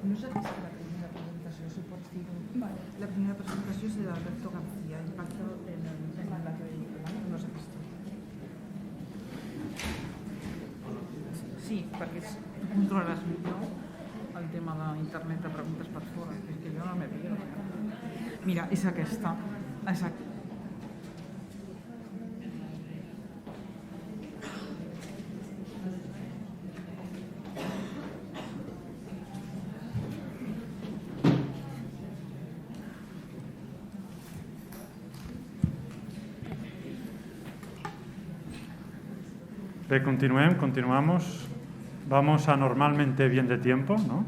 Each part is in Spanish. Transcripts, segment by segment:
No s'ha vist la primera presentació, si pots dir-ho. Vale. La primera presentació és d'Alberto García, Impacto en la Teoria, no s'ha vist. Sí, perquè tu controlaràs millor el tema d'internet de preguntes per fora, és que jo no m'he vist. Mira, és aquesta. Exacte. Bé, continuamos. Vamos anormalmente bien de tiempo, ¿no?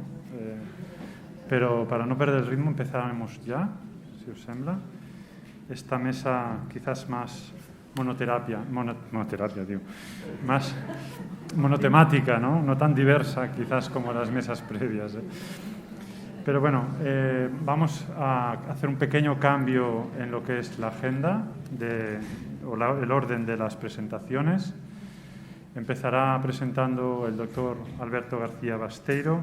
Pero para no perder el ritmo empezaremos ya, si os sembla. Esta mesa quizás más más monotemática, ¿no? No tan diversa quizás como las mesas previas. Pero bueno, vamos a hacer un pequeño cambio en lo que es la agenda el orden de las presentaciones. Empezará presentando el doctor Alberto García Basteiro,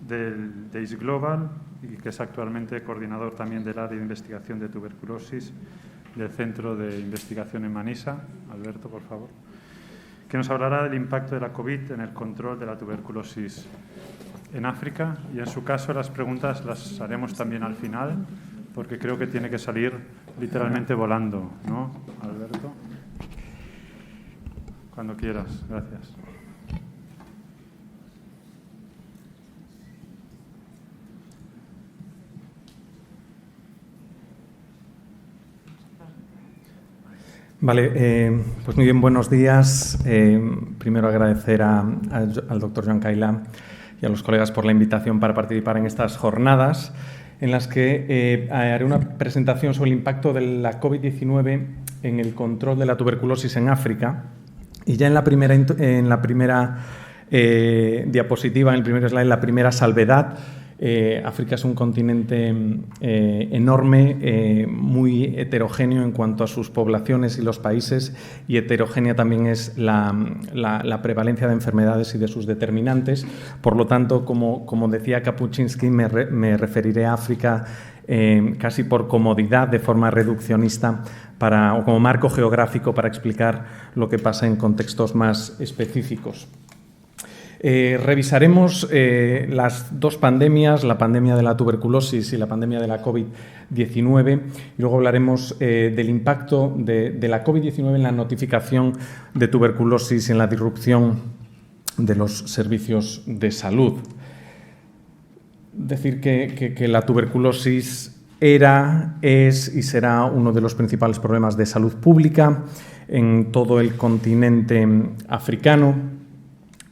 de IS Global, y que es actualmente coordinador también del área de investigación de tuberculosis del Centro de Investigación en Manisa. Alberto, por favor. Que nos hablará del impacto de la COVID en el control de la tuberculosis en África. Y en su caso las preguntas las haremos también al final, porque creo que tiene que salir literalmente volando, ¿no, Alberto? Cuando quieras. Gracias. Vale, pues muy bien, buenos días. Primero agradecer al doctor Joan Caila y a los colegas por la invitación para participar en estas jornadas en las que haré una presentación sobre el impacto de la COVID-19 en el control de la tuberculosis en África. Y ya en la primera diapositiva, en el primer slide, la primera salvedad. África es un continente enorme, muy heterogéneo en cuanto a sus poblaciones y los países, y heterogénea también es la prevalencia de enfermedades y de sus determinantes. Por lo tanto, como decía Kapuczynski, me referiré a África casi por comodidad, de forma reduccionista, o como marco geográfico para explicar lo que pasa en contextos más específicos. Revisaremos las dos pandemias, la pandemia de la tuberculosis y la pandemia de la COVID-19, y luego hablaremos del impacto de la COVID-19 en la notificación de tuberculosis y en la disrupción de los servicios de salud. Decir que la tuberculosis era, es y será uno de los principales problemas de salud pública en todo el continente africano.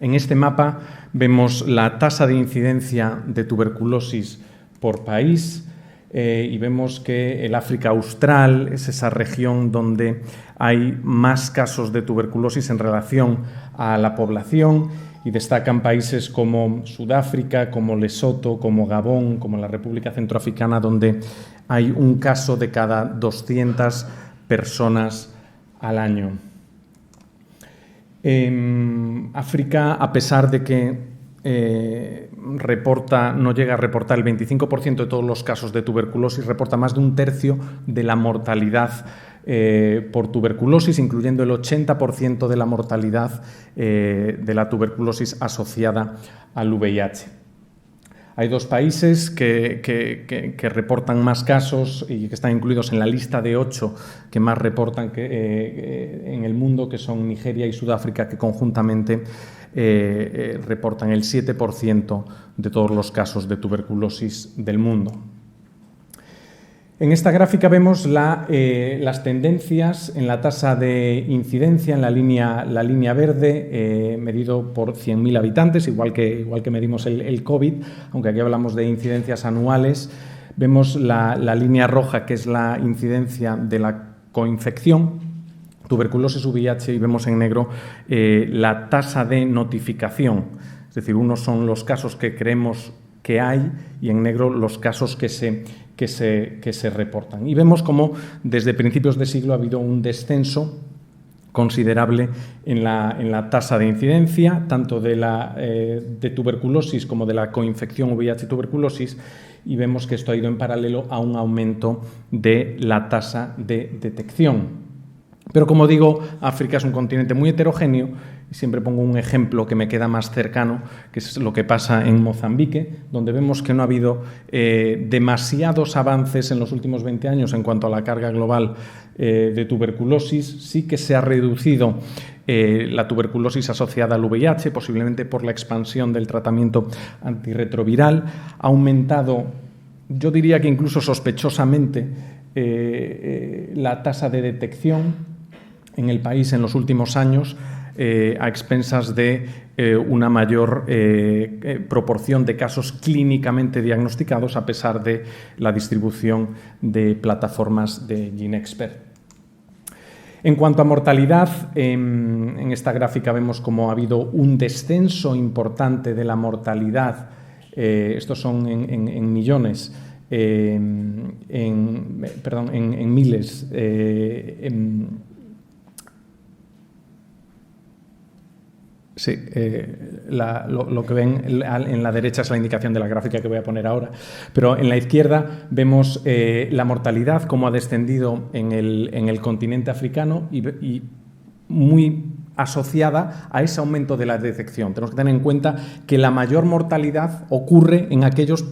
En este mapa vemos la tasa de incidencia de tuberculosis por país y vemos que el África Austral es esa región donde hay más casos de tuberculosis en relación a la población, y destacan países como Sudáfrica, como Lesoto, como Gabón, como la República Centroafricana, donde hay un caso de cada 200 personas al año. África, a pesar de que no llega a reportar el 25% de todos los casos de tuberculosis, reporta más de un tercio de la mortalidad por tuberculosis, incluyendo el 80% de la mortalidad de la tuberculosis asociada al VIH. Hay dos países que reportan más casos y que están incluidos en la lista de 8 que más reportan en el mundo, que son Nigeria y Sudáfrica, que conjuntamente reportan el 7% de todos los casos de tuberculosis del mundo. En esta gráfica vemos las tendencias en la tasa de incidencia en la línea verde, medido por 100.000 habitantes, igual que medimos el COVID, aunque aquí hablamos de incidencias anuales. Vemos la línea roja, que es la incidencia de la coinfección, tuberculosis, VIH, y vemos en negro la tasa de notificación. Es decir, unos son los casos que creemos que hay y en negro los casos que se reportan. Y vemos cómo desde principios de siglo ha habido un descenso considerable en la tasa de incidencia, tanto de tuberculosis como de la coinfección VIH-tuberculosis, y vemos que esto ha ido en paralelo a un aumento de la tasa de detección. Pero, como digo, África es un continente muy heterogéneo y siempre pongo un ejemplo que me queda más cercano, que es lo que pasa en Mozambique, donde vemos que no ha habido demasiados avances en los últimos 20 años en cuanto a la carga global de tuberculosis. Sí que se ha reducido la tuberculosis asociada al VIH, posiblemente por la expansión del tratamiento antirretroviral. Ha aumentado, yo diría que incluso sospechosamente, la tasa de detección en el país en los últimos años, a expensas de una mayor proporción de casos clínicamente diagnosticados, a pesar de la distribución de plataformas de GeneXpert. En cuanto a mortalidad, en esta gráfica vemos cómo ha habido un descenso importante de la mortalidad, estos son en millones, en miles, sí, lo que ven en la derecha es la indicación de la gráfica que voy a poner ahora, pero en la izquierda vemos la mortalidad, cómo ha descendido en el continente africano y muy asociada a ese aumento de la detección. Tenemos que tener en cuenta que la mayor mortalidad ocurre en aquellos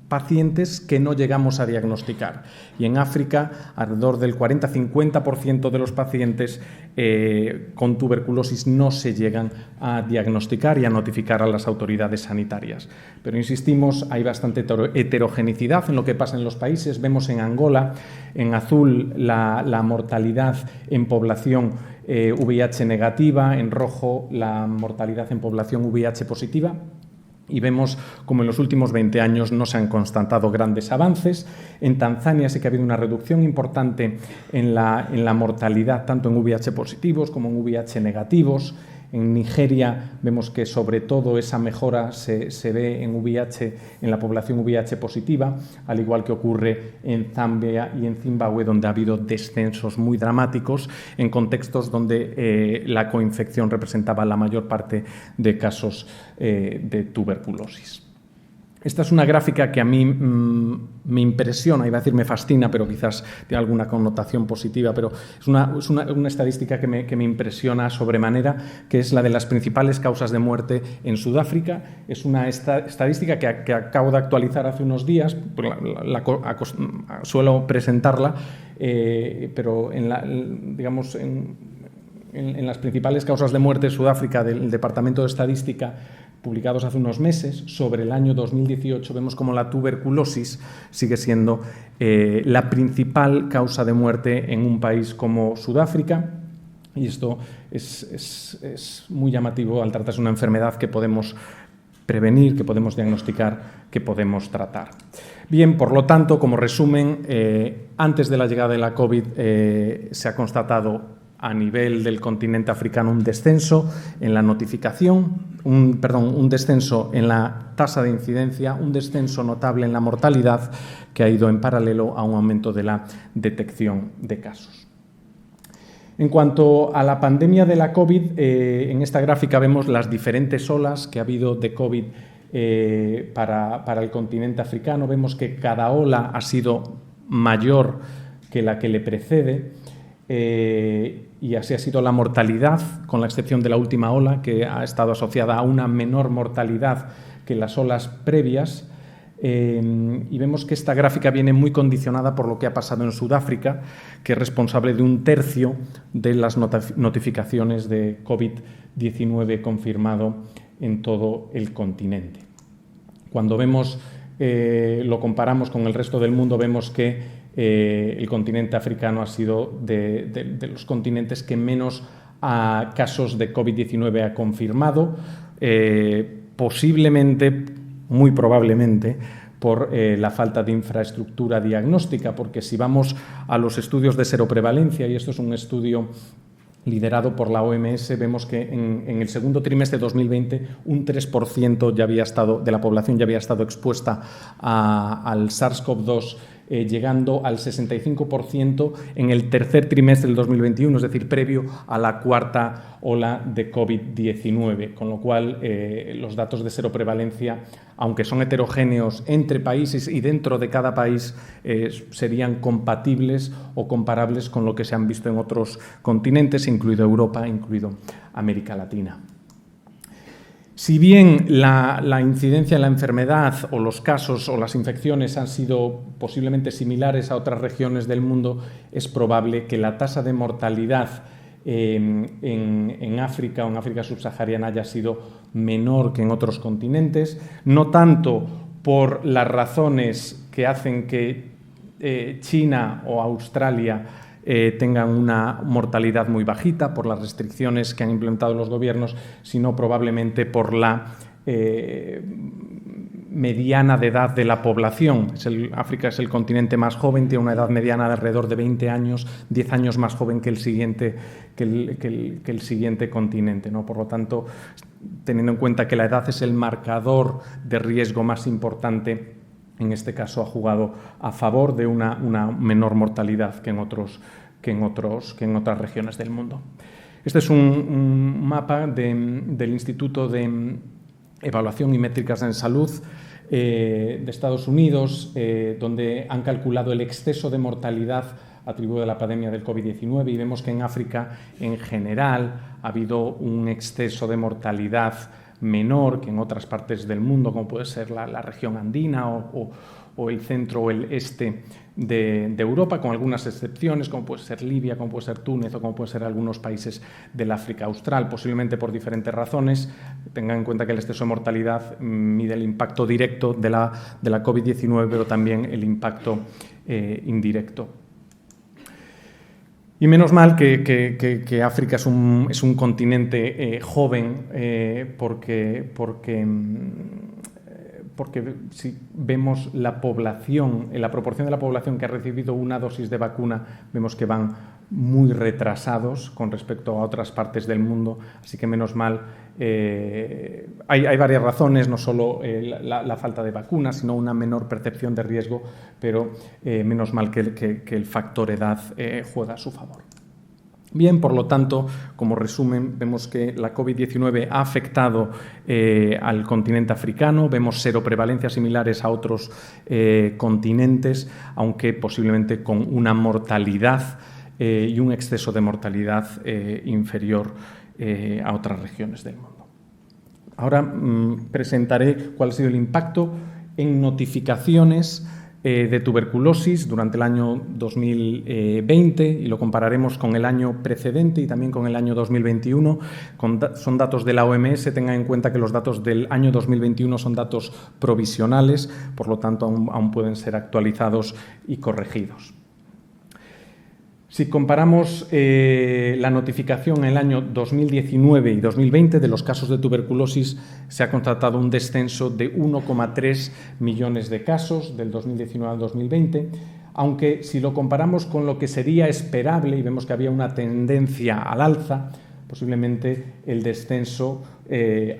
pacientes que no llegamos a diagnosticar. Y en África, alrededor del 40-50% de los pacientes con tuberculosis no se llegan a diagnosticar y a notificar a las autoridades sanitarias. Pero insistimos, hay bastante heterogeneidad en lo que pasa en los países. Vemos en Angola, en azul, la mortalidad en población VIH negativa, en rojo la mortalidad en población VIH positiva. Y vemos como en los últimos 20 años no se han constatado grandes avances. En Tanzania sí que ha habido una reducción importante en la mortalidad, tanto en VIH positivos como en VIH negativos. En Nigeria vemos que sobre todo esa mejora se ve en la población VIH positiva, al igual que ocurre en Zambia y en Zimbabue, donde ha habido descensos muy dramáticos en contextos donde la coinfección representaba la mayor parte de casos de tuberculosis. Esta es una gráfica que a mí me impresiona, iba a decir me fascina, pero quizás tiene alguna connotación positiva, pero es una estadística que me impresiona sobremanera, que es la de las principales causas de muerte en Sudáfrica. Es una estadística que acabo de actualizar hace unos días, suelo presentarla, pero en las principales causas de muerte de Sudáfrica del Departamento de Estadística, publicados hace unos meses, sobre el año 2018, vemos como la tuberculosis sigue siendo la principal causa de muerte en un país como Sudáfrica, y esto es muy llamativo al tratarse de una enfermedad que podemos prevenir, que podemos diagnosticar, que podemos tratar. Bien, por lo tanto, como resumen, antes de la llegada de la COVID se ha constatado a nivel del continente africano un descenso en la notificación, un descenso en la tasa de incidencia, un descenso notable en la mortalidad, que ha ido en paralelo a un aumento de la detección de casos. En cuanto a la pandemia de la COVID, en esta gráfica vemos las diferentes olas que ha habido de COVID para el continente africano. Vemos que cada ola ha sido mayor que la que le precede. Y así ha sido la mortalidad, con la excepción de la última ola, que ha estado asociada a una menor mortalidad que las olas previas. Y vemos que esta gráfica viene muy condicionada por lo que ha pasado en Sudáfrica, que es responsable de 1/3 de las notificaciones de COVID-19 confirmado en todo el continente. Cuando lo comparamos con el resto del mundo, vemos que el continente africano ha sido de los continentes que menos casos de COVID-19 ha confirmado, posiblemente, muy probablemente, por la falta de infraestructura diagnóstica, porque si vamos a los estudios de seroprevalencia, y esto es un estudio liderado por la OMS, vemos que en el segundo trimestre de 2020 un 3% de la población ya había estado expuesta al SARS-CoV-2 llegando al 65% en el tercer trimestre del 2021, es decir, previo a la cuarta ola de COVID-19, con lo cual los datos de seroprevalencia, aunque son heterogéneos entre países y dentro de cada país, serían compatibles o comparables con lo que se han visto en otros continentes, incluido Europa, incluido América Latina. Si bien la incidencia de la enfermedad o los casos o las infecciones han sido posiblemente similares a otras regiones del mundo, es probable que la tasa de mortalidad en África o en África subsahariana haya sido menor que en otros continentes, no tanto por las razones que hacen que China o Australia tengan una mortalidad muy bajita por las restricciones que han implementado los gobiernos, sino probablemente por la mediana de edad de la población. África es el continente más joven, tiene una edad mediana de alrededor de 20 años, 10 años más joven que el siguiente continente, ¿no? Por lo tanto, teniendo en cuenta que la edad es el marcador de riesgo más importante, en este caso ha jugado a favor de una menor mortalidad que en otras regiones del mundo. Este es un mapa del Instituto de Evaluación y Métricas en Salud de Estados Unidos, donde han calculado el exceso de mortalidad atribuido a la pandemia del COVID-19, y vemos que en África en general ha habido un exceso de mortalidad menor que en otras partes del mundo, como puede ser la región andina o el centro o el este de Europa, con algunas excepciones, como puede ser Libia, como puede ser Túnez o como puede ser algunos países del África Austral, posiblemente por diferentes razones. Tengan en cuenta que el exceso de mortalidad mide el impacto directo de la COVID-19, pero también el impacto indirecto. Y menos mal que África es un continente joven, porque si vemos la población, en la proporción de la población que ha recibido una dosis de vacuna, vemos que van muy retrasados con respecto a otras partes del mundo, así que menos mal. Hay varias razones, no solo la falta de vacunas, sino una menor percepción de riesgo, pero menos mal que el factor edad juega a su favor. Bien, por lo tanto, como resumen, vemos que la COVID-19 ha afectado al continente africano, vemos seroprevalencias similares a otros continentes, aunque posiblemente con una mortalidad y un exceso de mortalidad inferior a otras regiones del mundo. Ahora presentaré cuál ha sido el impacto en notificaciones de tuberculosis durante el año 2020 y lo compararemos con el año precedente y también con el año 2021. Son datos de la OMS, tengan en cuenta que los datos del año 2021 son datos provisionales, por lo tanto aún pueden ser actualizados y corregidos. Si comparamos la notificación en el año 2019 y 2020 de los casos de tuberculosis, se ha constatado un descenso de 1,3 millones de casos del 2019 al 2020, aunque si lo comparamos con lo que sería esperable y vemos que había una tendencia al alza, posiblemente el descenso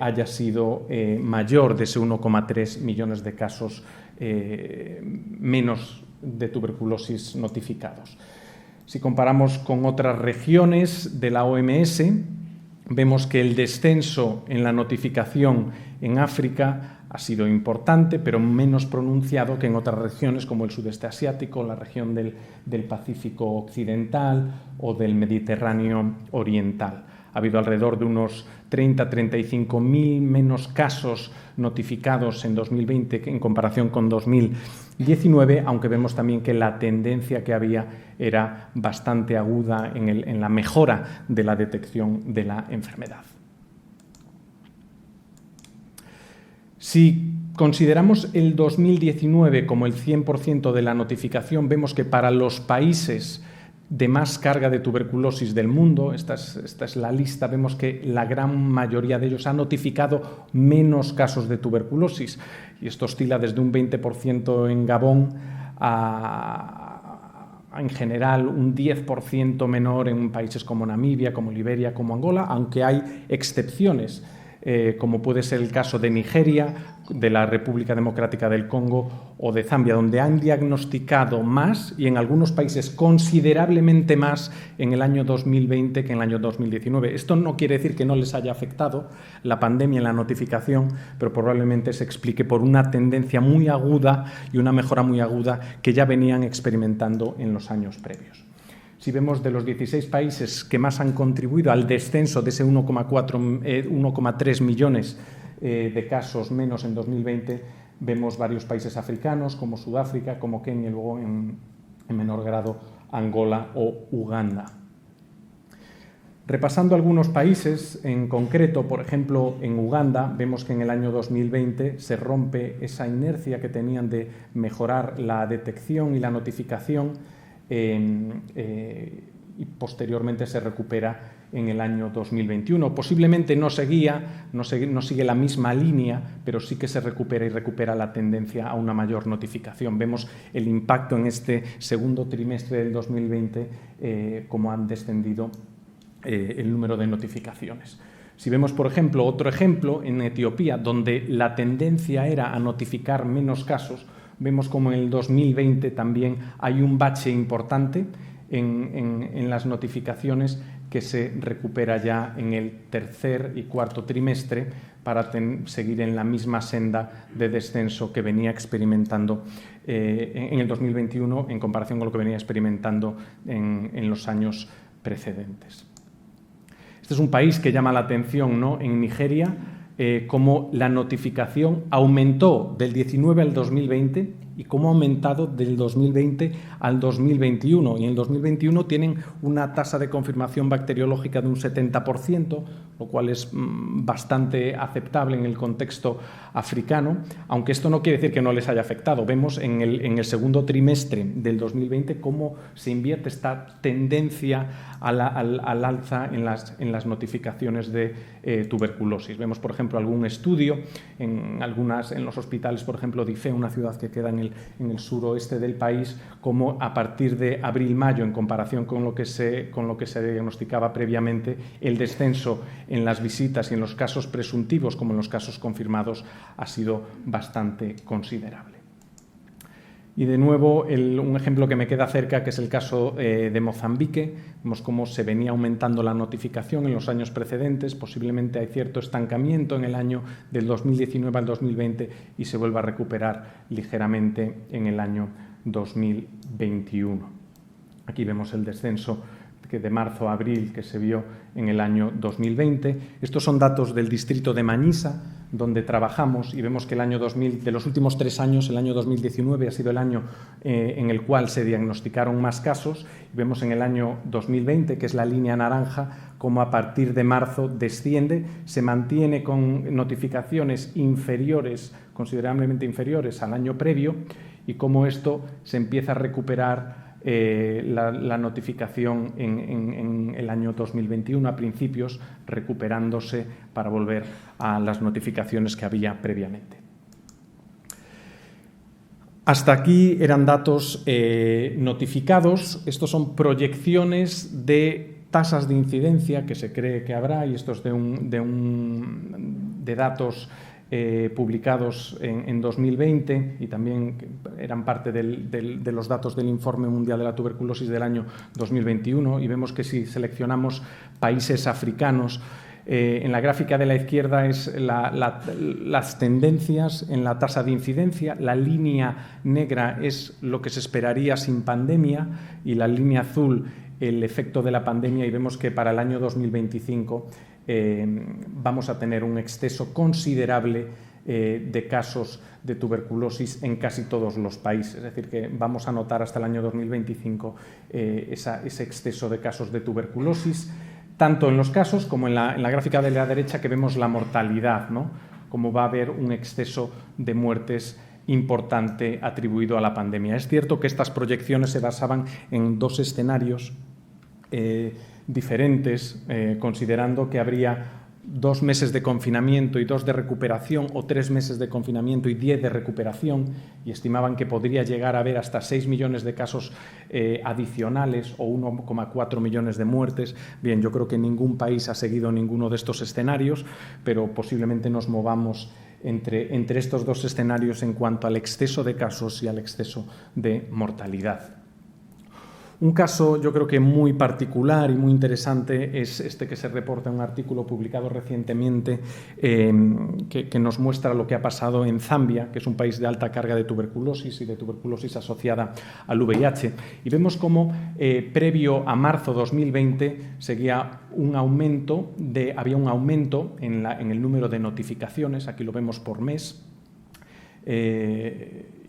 haya sido mayor de ese 1,3 millones de casos menos de tuberculosis notificados. Si comparamos con otras regiones de la OMS, vemos que el descenso en la notificación en África ha sido importante, pero menos pronunciado que en otras regiones como el sudeste asiático, la región del Pacífico Occidental o del Mediterráneo Oriental. Ha habido alrededor de unos 30-35.000 menos casos notificados en 2020 en comparación con 2019, aunque vemos también que la tendencia que había era bastante aguda en la mejora de la detección de la enfermedad. Si consideramos el 2019 como el 100% de la notificación, vemos que para los países de más carga de tuberculosis del mundo, esta es la lista, vemos que la gran mayoría de ellos han notificado menos casos de tuberculosis, y esto oscila desde un 20% en Gabón a en general un 10% menor en países como Namibia, como Liberia, como Angola, aunque hay excepciones, como puede ser el caso de Nigeria, de la República Democrática del Congo o de Zambia, donde han diagnosticado más y en algunos países considerablemente más en el año 2020 que en el año 2019. Esto no quiere decir que no les haya afectado la pandemia en la notificación, pero probablemente se explique por una tendencia muy aguda y una mejora muy aguda que ya venían experimentando en los años previos. Si vemos de los 16 países que más han contribuido al descenso de ese 1,3 millones de casos menos en 2020, vemos varios países africanos como Sudáfrica, como Kenia y luego en menor grado Angola o Uganda. Repasando algunos países en concreto, por ejemplo, en Uganda, vemos que en el año 2020 se rompe esa inercia que tenían de mejorar la detección y la notificación y posteriormente se recupera en el año 2021. Posiblemente no sigue la misma línea, pero sí que se recupera y recupera la tendencia a una mayor notificación. Vemos el impacto en este segundo trimestre del 2020, cómo han descendido el número de notificaciones. Si vemos, por ejemplo, otro ejemplo en Etiopía, donde la tendencia era a notificar menos casos, vemos como en el 2020 también hay un bache importante en las notificaciones que se recupera ya en el tercer y cuarto trimestre para seguir en la misma senda de descenso que venía experimentando en el 2021 en comparación con lo que venía experimentando en los años precedentes. Este es un país que llama la atención, ¿no? En Nigeria, cómo la notificación aumentó del 19 al 2020 y cómo ha aumentado del 2020 al 2021. Y en el 2021 tienen una tasa de confirmación bacteriológica de un 70%, lo cual es bastante aceptable en el contexto africano, aunque esto no quiere decir que no les haya afectado. Vemos en el segundo trimestre del 2020 cómo se invierte esta tendencia al alza en las notificaciones de tuberculosis. Vemos, por ejemplo, algún estudio en los hospitales, por ejemplo, de Ife, una ciudad que queda en el suroeste del país, como a partir de abril-mayo, en comparación con lo que se diagnosticaba previamente, el descenso en las visitas y en los casos presuntivos como en los casos confirmados ha sido bastante considerable. Y de nuevo, un ejemplo que me queda cerca, que es el caso de Mozambique. Vemos cómo se venía aumentando la notificación en los años precedentes. Posiblemente hay cierto estancamiento en el año del 2019 al 2020 y se vuelve a recuperar ligeramente en el año 2021. Aquí vemos el descenso de marzo a abril que se vio en el año 2020. Estos son datos del distrito de Manisa, donde trabajamos, y vemos que el año 2000, de los últimos 3 años, el año 2019 ha sido el año en el cual se diagnosticaron más casos. Y vemos en el año 2020, que es la línea naranja, como a partir de marzo desciende, se mantiene con notificaciones inferiores, considerablemente inferiores al año previo, y cómo esto se empieza a recuperar la notificación en el año 2021 a principios, recuperándose para volver a las notificaciones que había previamente. Hasta aquí eran datos notificados. Estos son proyecciones de tasas de incidencia que se cree que habrá, y esto es de datos publicados en 2020 y también eran parte de los datos del Informe Mundial de la Tuberculosis del año 2021, y vemos que si seleccionamos países africanos, en la gráfica de la izquierda es las tendencias en la tasa de incidencia, la línea negra es lo que se esperaría sin pandemia y la línea azul el efecto de la pandemia, y vemos que para el año 2025 vamos a tener un exceso considerable de casos de tuberculosis en casi todos los países. Es decir, que vamos a notar hasta el año 2025 ese exceso de casos de tuberculosis, tanto en los casos como en la gráfica de la derecha, que vemos la mortalidad, ¿no? Como va a haber un exceso de muertes importante atribuido a la pandemia. Es cierto que estas proyecciones se basaban en 2 escenarios diferentes, considerando que habría 2 meses de confinamiento y 2 de recuperación, o 3 meses de confinamiento y 10 de recuperación, y estimaban que podría llegar a haber hasta 6 millones de casos adicionales o 1,4 millones de muertes. Bien, yo creo que ningún país ha seguido ninguno de estos escenarios, pero posiblemente nos movamos entre estos dos escenarios en cuanto al exceso de casos y al exceso de mortalidad. Un caso, yo creo que muy particular y muy interesante es este que se reporta en un artículo publicado recientemente que nos muestra lo que ha pasado en Zambia, que es un país de alta carga de tuberculosis y de tuberculosis asociada al VIH. Y vemos cómo previo a marzo 2020 había un aumento en el número de notificaciones, aquí lo vemos por mes.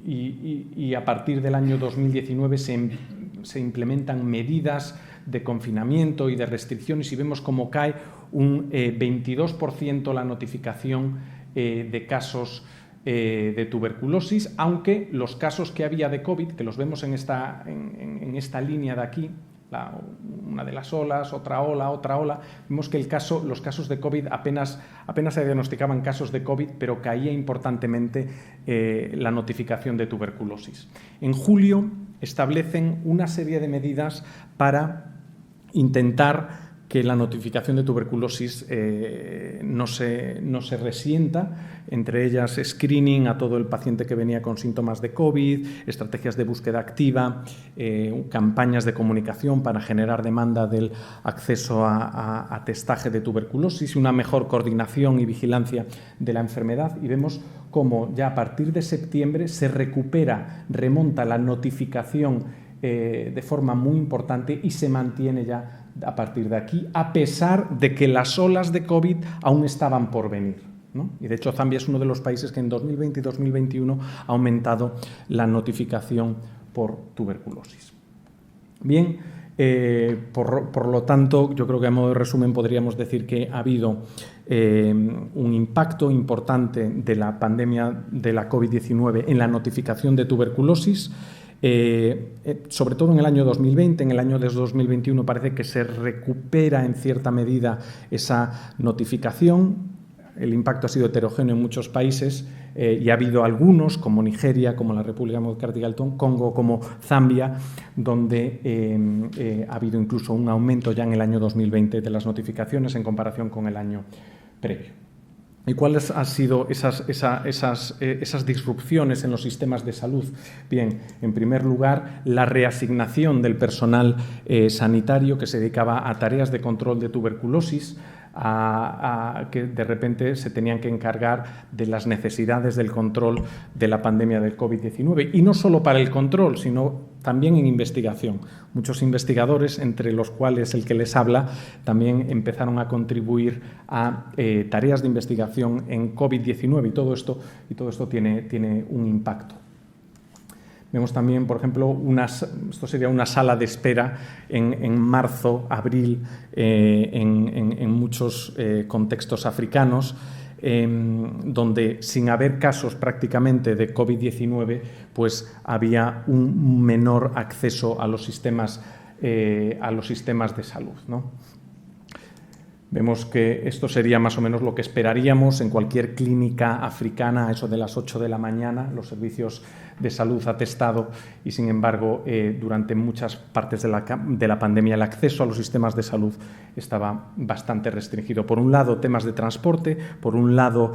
Y a partir del año 2019 se implementan medidas de confinamiento y de restricciones y vemos cómo cae un 22% la notificación de casos de tuberculosis, aunque los casos que había de COVID, que los vemos en esta línea de aquí, una de las olas, otra ola, vemos que los casos de COVID apenas se diagnosticaban casos de COVID, pero caía importantemente la notificación de tuberculosis. En julio establecen una serie de medidas para intentar que la notificación de tuberculosis no se resienta, entre ellas screening a todo el paciente que venía con síntomas de COVID, estrategias de búsqueda activa, campañas de comunicación para generar demanda del acceso a testaje de tuberculosis y una mejor coordinación y vigilancia de la enfermedad. Y vemos cómo ya a partir de septiembre se remonta la notificación de forma muy importante y se mantiene ya a partir de aquí, a pesar de que las olas de COVID aún estaban por venir, ¿no? Y de hecho Zambia es uno de los países que en 2020 y 2021 ha aumentado la notificación por tuberculosis. Bien, por lo tanto, yo creo que a modo de resumen podríamos decir que ha habido un impacto importante de la pandemia de la COVID-19 en la notificación de tuberculosis. Sobre todo en el año 2020, en el año de 2021 parece que se recupera en cierta medida esa notificación. El impacto ha sido heterogéneo en muchos países y ha habido algunos, como Nigeria, como la República Democrática del Congo, como Zambia, donde ha habido incluso un aumento ya en el año 2020 de las notificaciones en comparación con el año previo. ¿Y cuáles han sido esas disrupciones en los sistemas de salud? Bien, en primer lugar, la reasignación del personal sanitario que se dedicaba a tareas de control de tuberculosis, que de repente se tenían que encargar de las necesidades del control de la pandemia del COVID-19. Y no solo para el control, sino también en investigación. Muchos investigadores, entre los cuales el que les habla, también empezaron a contribuir a tareas de investigación en COVID-19 y todo esto tiene un impacto. Vemos también, por ejemplo, esto sería una sala de espera en marzo, abril, en muchos contextos africanos, donde sin haber casos prácticamente de COVID-19, pues había un menor acceso a los sistemas de salud, ¿no? Vemos que esto sería más o menos lo que esperaríamos en cualquier clínica africana, a eso de las 8 de la mañana, los servicios de salud atestado y, sin embargo, durante muchas partes de la pandemia el acceso a los sistemas de salud estaba bastante restringido. Por un lado, temas de transporte, por un lado,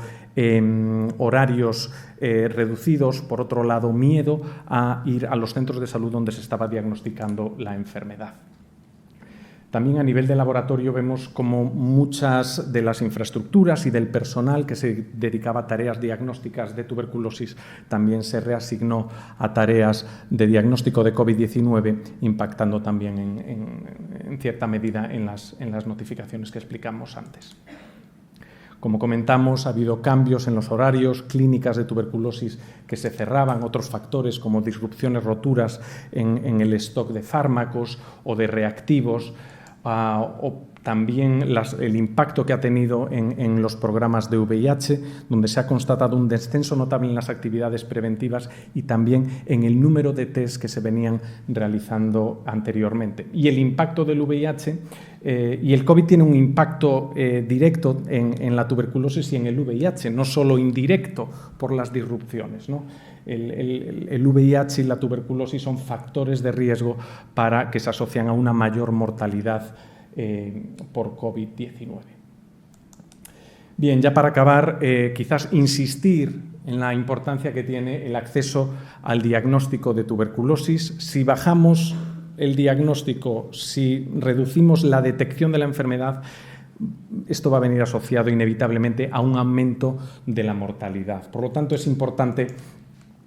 horarios reducidos, por otro lado, miedo a ir a los centros de salud donde se estaba diagnosticando la enfermedad. También a nivel de laboratorio vemos como muchas de las infraestructuras y del personal que se dedicaba a tareas diagnósticas de tuberculosis también se reasignó a tareas de diagnóstico de COVID-19, impactando también en cierta medida en las notificaciones que explicamos antes. Como comentamos, ha habido cambios en los horarios, clínicas de tuberculosis que se cerraban, otros factores como disrupciones, roturas en el stock de fármacos o de reactivos, o también el impacto que ha tenido en los programas de VIH, donde se ha constatado un descenso notable en las actividades preventivas y también en el número de test que se venían realizando anteriormente. Y el impacto del VIH y el COVID tiene un impacto directo en la tuberculosis y en el VIH, no solo indirecto por las disrupciones, ¿no? El VIH y la tuberculosis son factores de riesgo que se asocian a una mayor mortalidad por COVID-19. Bien, ya para acabar, quizás insistir en la importancia que tiene el acceso al diagnóstico de tuberculosis. Si bajamos el diagnóstico, si reducimos la detección de la enfermedad, esto va a venir asociado inevitablemente a un aumento de la mortalidad. Por lo tanto, es importante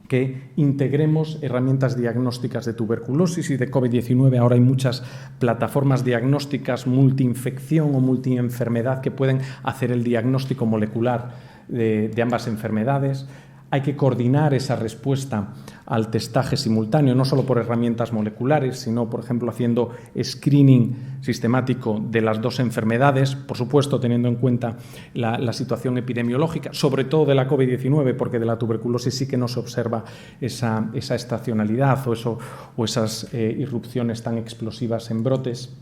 que integremos herramientas diagnósticas de tuberculosis y de COVID-19. Ahora hay muchas plataformas diagnósticas multiinfección o multienfermedad que pueden hacer el diagnóstico molecular de ambas enfermedades. Hay que coordinar esa respuesta al testaje simultáneo, no solo por herramientas moleculares, sino, por ejemplo, haciendo screening sistemático de las dos enfermedades, por supuesto, teniendo en cuenta la situación epidemiológica, sobre todo de la COVID-19, porque de la tuberculosis sí que no se observa esa estacionalidad o esas irrupciones tan explosivas en brotes.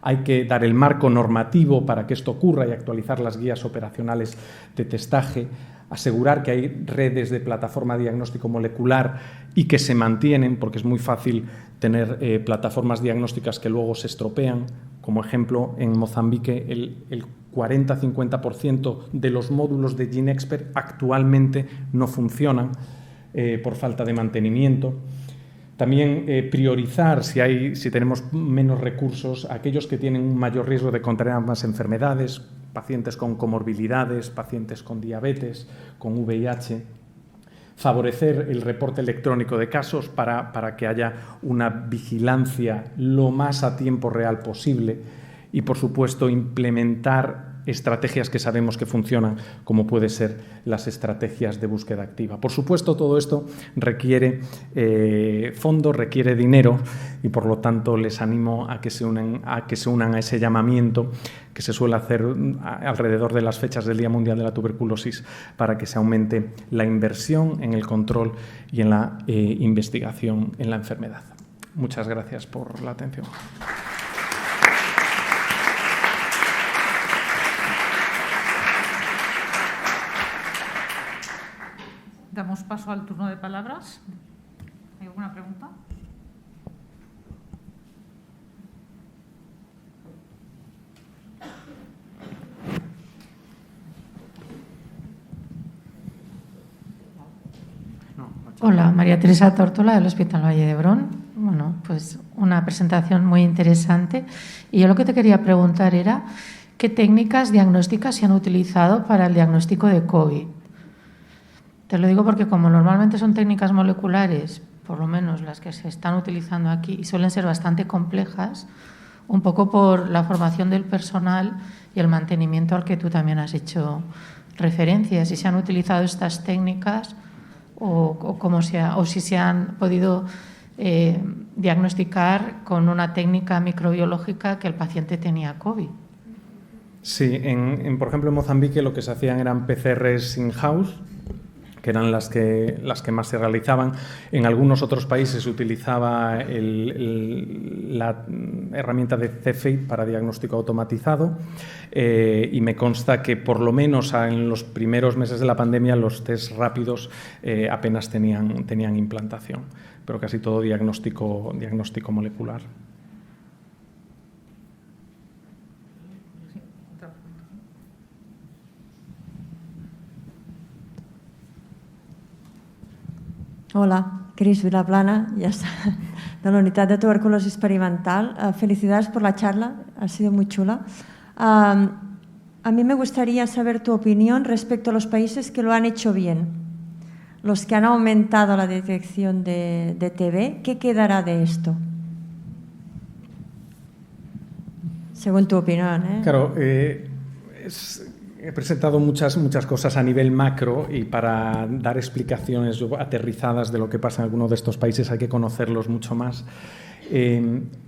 Hay que dar el marco normativo para que esto ocurra y actualizar las guías operacionales de testaje, asegurar que hay redes de plataforma diagnóstico molecular y que se mantienen, porque es muy fácil tener plataformas diagnósticas que luego se estropean. Como ejemplo, en Mozambique el 40-50% de los módulos de GeneXpert actualmente no funcionan por falta de mantenimiento. También priorizar, si tenemos menos recursos, aquellos que tienen un mayor riesgo de contraer más enfermedades, pacientes con comorbilidades, pacientes con diabetes, con VIH. Favorecer el reporte electrónico de casos para que haya una vigilancia lo más a tiempo real posible y, por supuesto, implementar estrategias que sabemos que funcionan, como puede ser las estrategias de búsqueda activa. Por supuesto, todo esto requiere fondos, requiere dinero y, por lo tanto, les animo a que se unan a ese llamamiento que se suele hacer alrededor de las fechas del Día Mundial de la Tuberculosis para que se aumente la inversión en el control y en la investigación en la enfermedad. Muchas gracias por la atención. Damos paso al turno de palabras. ¿Hay alguna pregunta? Hola, María Teresa Tórtola del Hospital Valle d'Hebron. Bueno, pues una presentación muy interesante. Y yo lo que te quería preguntar era ¿qué técnicas diagnósticas se han utilizado para el diagnóstico de COVID? Te lo digo porque como normalmente son técnicas moleculares, por lo menos las que se están utilizando aquí, y suelen ser bastante complejas, un poco por la formación del personal y el mantenimiento al que tú también has hecho referencia, si se han utilizado estas técnicas o si se han podido diagnosticar con una técnica microbiológica que el paciente tenía COVID. Sí, por ejemplo, en Mozambique lo que se hacían eran PCRs in-house, que eran las que más se realizaban. En algunos otros países se utilizaba la herramienta de CEFEIT para diagnóstico automatizado y me consta que por lo menos en los primeros meses de la pandemia los test rápidos apenas tenían implantación, pero casi todo diagnóstico molecular. Hola, Cris Vilaplana, ya está, de la Unidad de Tuberculosis Experimental. Felicidades por la charla, ha sido muy chula. A mí me gustaría saber tu opinión respecto a los países que lo han hecho bien, los que han aumentado la detección de TB. ¿Qué quedará de esto? Según tu opinión, ¿eh? Claro, he presentado muchas cosas a nivel macro y para dar explicaciones aterrizadas de lo que pasa en alguno de estos países hay que conocerlos mucho más.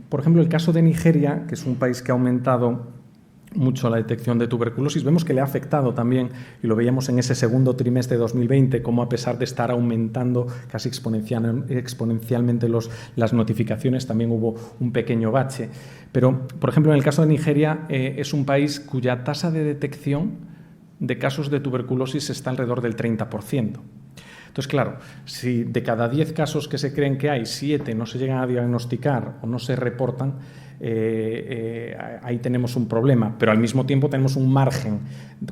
Por ejemplo, el caso de Nigeria, que es un país que ha aumentado mucho la detección de tuberculosis, vemos que le ha afectado también, y lo veíamos en ese segundo trimestre de 2020, como a pesar de estar aumentando casi exponencialmente las notificaciones, también hubo un pequeño bache. Pero, por ejemplo, en el caso de Nigeria, es un país cuya tasa de detección de casos de tuberculosis está alrededor del 30%. Entonces, claro, si de cada 10 casos que se creen que hay, 7 no se llegan a diagnosticar o no se reportan, ahí tenemos un problema, pero al mismo tiempo tenemos un margen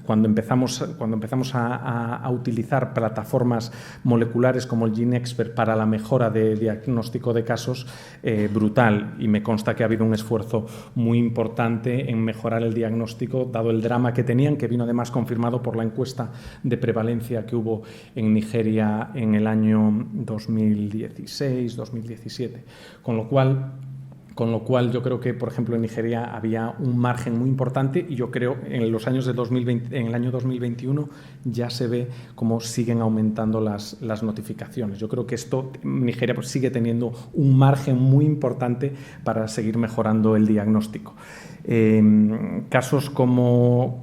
cuando empezamos a utilizar plataformas moleculares como el GeneXpert para la mejora de diagnóstico de casos brutal, y me consta que ha habido un esfuerzo muy importante en mejorar el diagnóstico dado el drama que tenían, que vino además confirmado por la encuesta de prevalencia que hubo en Nigeria en el año 2016-2017, con lo cual yo creo que, por ejemplo, en Nigeria había un margen muy importante, y yo creo en los años de 2020, en el año 2021 ya se ve cómo siguen aumentando las notificaciones. Yo creo que Nigeria sigue teniendo un margen muy importante para seguir mejorando el diagnóstico. Casos bueno,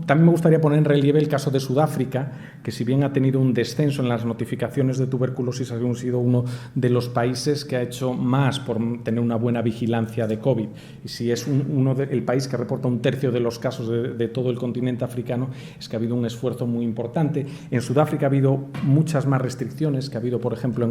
también me gustaría poner en relieve el caso de Sudáfrica, que si bien ha tenido un descenso en las notificaciones de tuberculosis, ha sido uno de los países que ha hecho más por tener una buena vigilancia de COVID. Y si es el país que reporta un tercio de los casos de todo el continente africano, es que ha habido un esfuerzo muy importante. En Sudáfrica ha habido muchas más restricciones que ha habido, por ejemplo,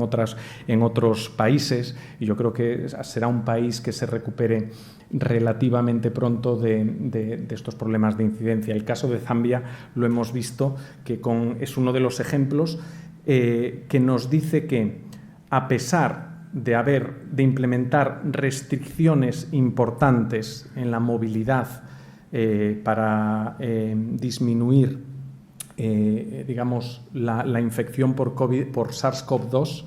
en otros países, y yo creo que será un país que se recupere relativamente pronto de estos problemas de incidencia. El caso de Zambia lo hemos visto, que es uno de los ejemplos que nos dice que, a pesar de implementar restricciones importantes en la movilidad para disminuir digamos, la infección por SARS-CoV-2,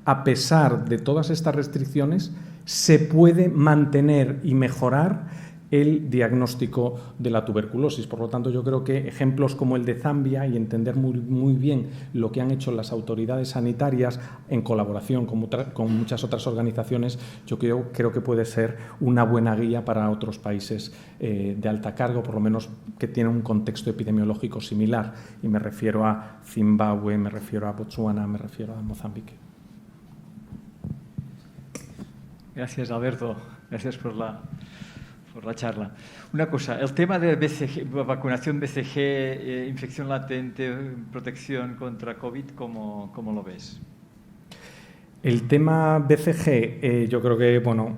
a pesar de todas estas restricciones, se puede mantener y mejorar el diagnóstico de la tuberculosis. Por lo tanto, yo creo que ejemplos como el de Zambia, y entender muy bien lo que han hecho las autoridades sanitarias en colaboración con muchas otras organizaciones, yo creo que puede ser una buena guía para otros países de alta carga, por lo menos que tienen un contexto epidemiológico similar. Y me refiero a Zimbabue, me refiero a Botsuana, me refiero a Mozambique. Gracias, Alberto. Gracias por la charla. Una cosa, el tema de BCG, vacunación BCG, infección latente, protección contra COVID, ¿cómo lo ves? El tema BCG, yo creo que, bueno,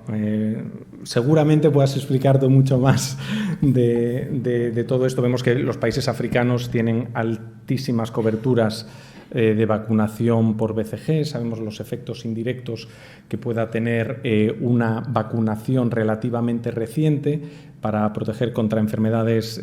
seguramente puedas explicarte mucho más de todo esto. Vemos que los países africanos tienen altísimas coberturas de vacunación por BCG. Sabemos los efectos indirectos que pueda tener una vacunación relativamente reciente para proteger contra enfermedades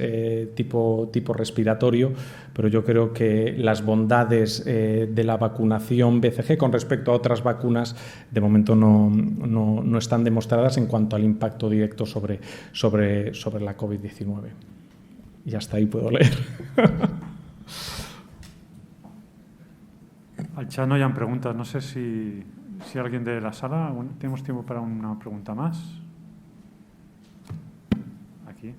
tipo respiratorio, pero yo creo que las bondades de la vacunación BCG con respecto a otras vacunas de momento no están demostradas en cuanto al impacto directo sobre la COVID-19. Y hasta ahí puedo leer. Al chat no hayan preguntas. No sé si alguien de la sala... ¿Tenemos tiempo para una pregunta más? Aquí.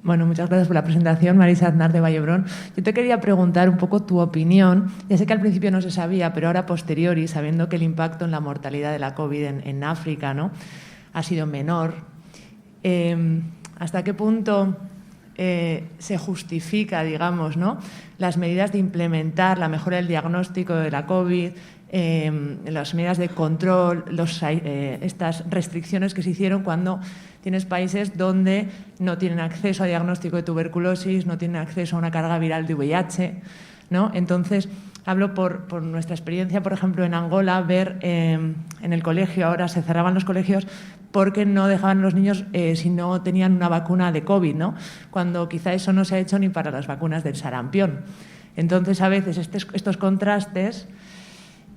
Bueno, muchas gracias por la presentación, Marisa Aznar de Vallebrón. Yo te quería preguntar un poco tu opinión. Ya sé que al principio no se sabía, pero ahora a posteriori, sabiendo que el impacto en la mortalidad de la COVID en África, ¿no?, ha sido menor, ¿hasta qué punto se justifica, digamos, ¿no?, las medidas de implementar la mejora del diagnóstico de la COVID, las medidas de control, estas restricciones que se hicieron cuando tienes países donde no tienen acceso a diagnóstico de tuberculosis, no tienen acceso a una carga viral de VIH, ¿no? Entonces, hablo por nuestra experiencia, por ejemplo, en Angola, ver en el colegio, ahora se cerraban los colegios porque no dejaban a los niños si no tenían una vacuna de COVID, ¿no?, cuando quizá eso no se ha hecho ni para las vacunas del sarampión. Entonces, a veces estos contrastes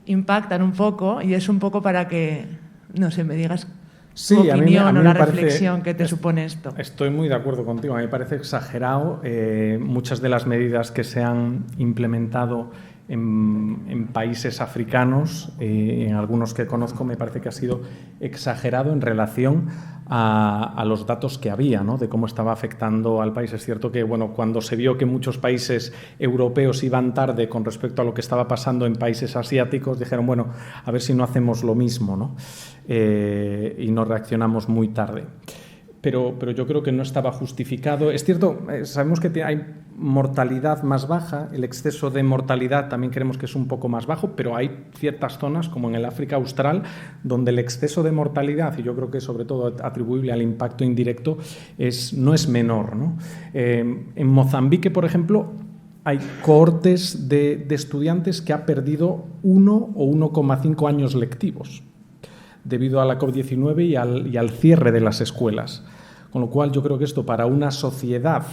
impactan un poco, y es un poco para que, no sé, me digas tu opinión o la reflexión que te supone esto. Estoy muy de acuerdo contigo. A mí me parece exagerado muchas de las medidas que se han implementado en países africanos, en algunos que conozco, me parece que ha sido exagerado en relación a los datos que había, ¿no?, de cómo estaba afectando al país. Es cierto que, bueno, cuando se vio que muchos países europeos iban tarde con respecto a lo que estaba pasando en países asiáticos, dijeron, bueno, a ver si no hacemos lo mismo, ¿no?, y no reaccionamos muy tarde. pero yo creo que no estaba justificado. Es cierto, sabemos que hay mortalidad más baja, el exceso de mortalidad también creemos que es un poco más bajo, pero hay ciertas zonas, como en el África Austral, donde el exceso de mortalidad, y yo creo que sobre todo atribuible al impacto indirecto, no es menor, ¿no? En Mozambique, por ejemplo, hay cohortes de estudiantes que ha perdido 1 o 1,5 años lectivos debido a la COVID-19 y al cierre de las escuelas. Con lo cual, yo creo que esto para una sociedad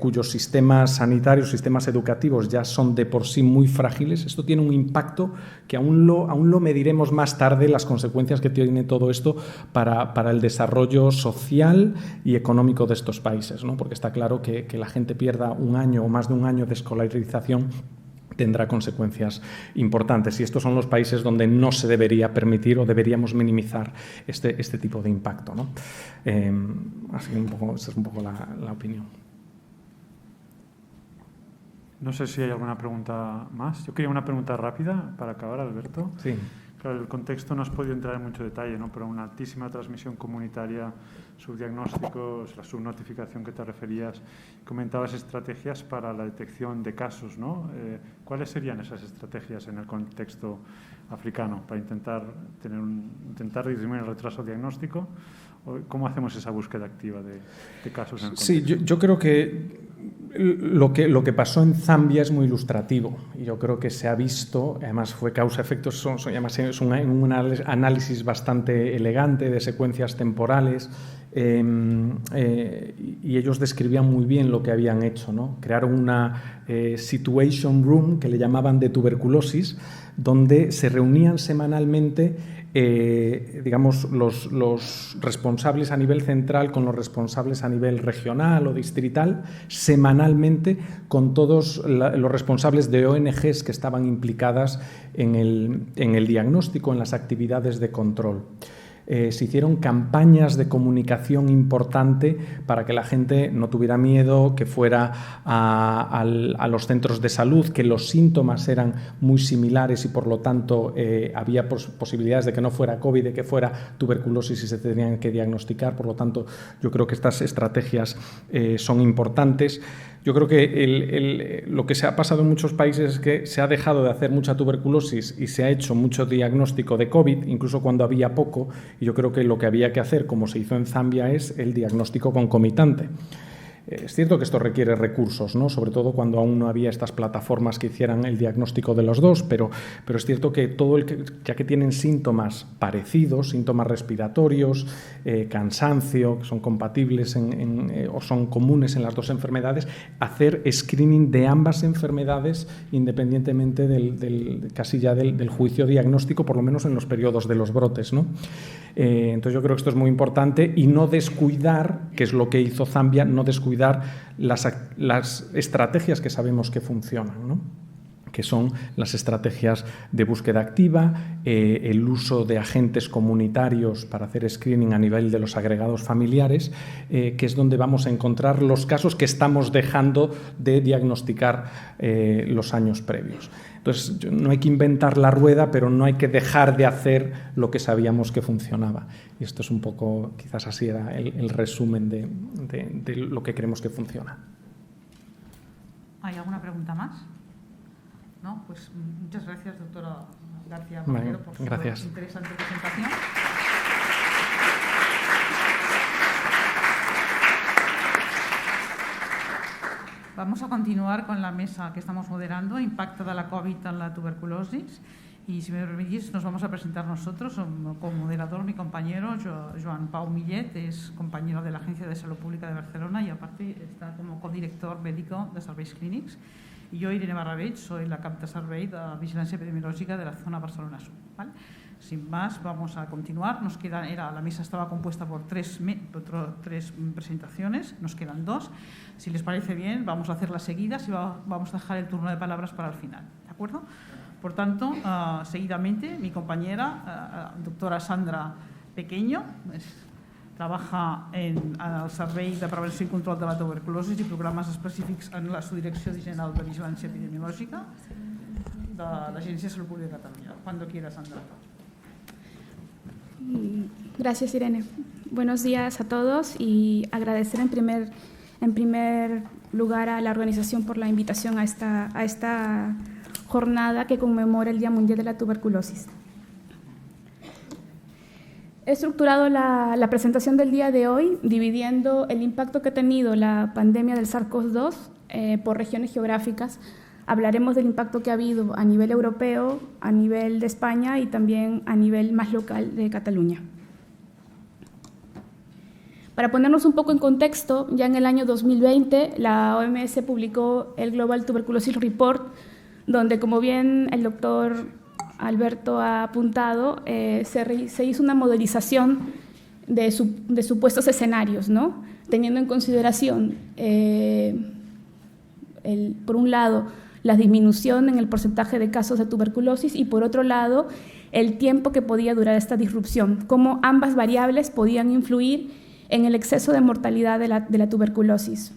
cuyos sistemas sanitarios, sistemas educativos ya son de por sí muy frágiles, esto tiene un impacto que aún lo mediremos más tarde, las consecuencias que tiene todo esto para el desarrollo social y económico de estos países, ¿no? Porque está claro que la gente pierda un año o más de un año de escolarización tendrá consecuencias importantes. Y estos son los países donde no se debería permitir o deberíamos minimizar este tipo de impacto, ¿no? Así que esa es un poco la opinión. No sé si hay alguna pregunta más. Yo quería una pregunta rápida para acabar, Alberto. Sí. Claro, el contexto no has podido entrar en mucho detalle, ¿no? Pero una altísima transmisión comunitaria, subdiagnósticos, la subnotificación que te referías, comentabas estrategias para la detección de casos, ¿no? ¿Cuáles serían esas estrategias en el contexto africano para intentar disminuir el retraso diagnóstico? ¿Cómo hacemos esa búsqueda activa de casos en el contexto? Sí, yo creo que lo que pasó en Zambia es muy ilustrativo y yo creo que se ha visto, además fue causa-efecto, es un análisis bastante elegante de secuencias temporales y ellos describían muy bien lo que habían hecho, ¿no? Crearon una situation room que le llamaban de tuberculosis, donde se reunían semanalmente digamos, los responsables a nivel central con los responsables a nivel regional o distrital, semanalmente con todos los responsables de ONGs que estaban implicadas en el diagnóstico, en las actividades de control. Se hicieron campañas de comunicación importante para que la gente no tuviera miedo, que fuera a los centros de salud, que los síntomas eran muy similares y por lo tanto había posibilidades de que no fuera COVID, de que fuera tuberculosis y se tenían que diagnosticar. Por lo tanto, yo creo que estas estrategias son importantes. Yo creo que lo que se ha pasado en muchos países es que se ha dejado de hacer mucha tuberculosis y se ha hecho mucho diagnóstico de COVID, incluso cuando había poco, y yo creo que lo que había que hacer, como se hizo en Zambia, es el diagnóstico concomitante. Es cierto que esto requiere recursos, ¿no? Sobre todo cuando aún no había estas plataformas que hicieran el diagnóstico de los dos, pero es cierto que ya que tienen síntomas parecidos, síntomas respiratorios, cansancio, que son compatibles o son comunes en las dos enfermedades, hacer screening de ambas enfermedades independientemente casi ya del juicio diagnóstico, por lo menos en los periodos de los brotes, ¿no? Entonces yo creo que esto es muy importante y no descuidar, que es lo que hizo Zambia, no descuidar las estrategias que sabemos que funcionan, ¿no? Que son las estrategias de búsqueda activa, el uso de agentes comunitarios para hacer screening a nivel de los agregados familiares, que es donde vamos a encontrar los casos que estamos dejando de diagnosticar los años previos. Entonces, no hay que inventar la rueda, pero no hay que dejar de hacer lo que sabíamos que funcionaba. Y esto es un poco, quizás así era el resumen de lo que creemos que funciona. ¿Hay alguna pregunta más? No, pues muchas gracias, doctora García Marrero, por su interesante presentación. Vamos a continuar con la mesa que estamos moderando, Impacto de la COVID en la tuberculosis. Y si me permitís, nos vamos a presentar nosotros. Como moderador, mi compañero Joan Pau Millet es compañero de la Agencia de Salud Pública de Barcelona y aparte está como codirector médico de Serveis Clínics. Y yo, Irene Barravell, soy la cap de servei de Vigilància Epidemiològica de la zona Barcelona Sur. ¿Vale? Sin más, vamos a continuar. La mesa estaba compuesta por tres presentaciones, nos quedan dos. Si les parece bien, vamos a hacerlas seguidas y vamos a dejar el turno de palabras para el final. ¿De acuerdo? Por tanto, seguidamente, mi compañera, doctora Sandra Pequeño, trabaja en el Servei de Prevenció i Control de la Tuberculosi i programes específics en la Subdirecció General de Vigilància Epidemiològica de l'Agència de Salut Pública de Catalunya. Cuando quiera, Sandra. Gracias, Irene. Buenos días a todos y agradecer en primer lugar a la organización por la invitación a esta jornada que conmemora el Día Mundial de la Tuberculosis. He estructurado la presentación del día de hoy dividiendo el impacto que ha tenido la pandemia del SARS-CoV-2 por regiones geográficas. Hablaremos del impacto que ha habido a nivel europeo, a nivel de España y también a nivel más local de Cataluña. Para ponernos un poco en contexto, ya en el año 2020 la OMS publicó el Global Tuberculosis Report, donde, como bien el doctor Alberto ha apuntado, se hizo una modelización de supuestos escenarios, ¿no? Teniendo en consideración, por un lado, la disminución en el porcentaje de casos de tuberculosis y, por otro lado, el tiempo que podía durar esta disrupción, cómo ambas variables podían influir en el exceso de mortalidad de la tuberculosis.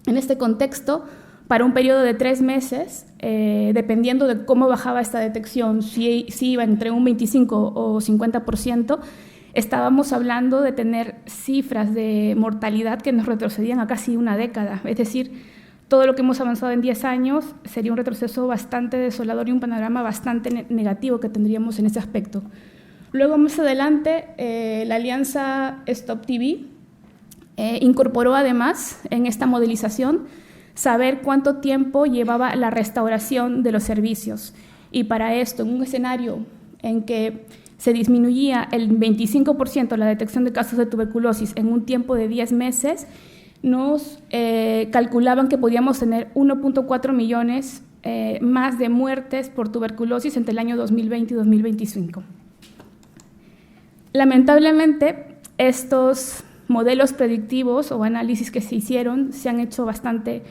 En este contexto, para un periodo de 3 meses, dependiendo de cómo bajaba esta detección, si iba entre un 25 o 50%, estábamos hablando de tener cifras de mortalidad que nos retrocedían a casi una década. Es decir, todo lo que hemos avanzado en 10 años sería un retroceso bastante desolador y un panorama bastante negativo que tendríamos en ese aspecto. Luego, más adelante, la alianza Stop TB incorporó además en esta modelización saber cuánto tiempo llevaba la restauración de los servicios. Y para esto, en un escenario en que se disminuía el 25% la detección de casos de tuberculosis en un tiempo de 10 meses, nos calculaban que podíamos tener 1.4 millones más de muertes por tuberculosis entre el año 2020 y 2025. Lamentablemente, estos modelos predictivos o análisis que se hicieron se han hecho bastante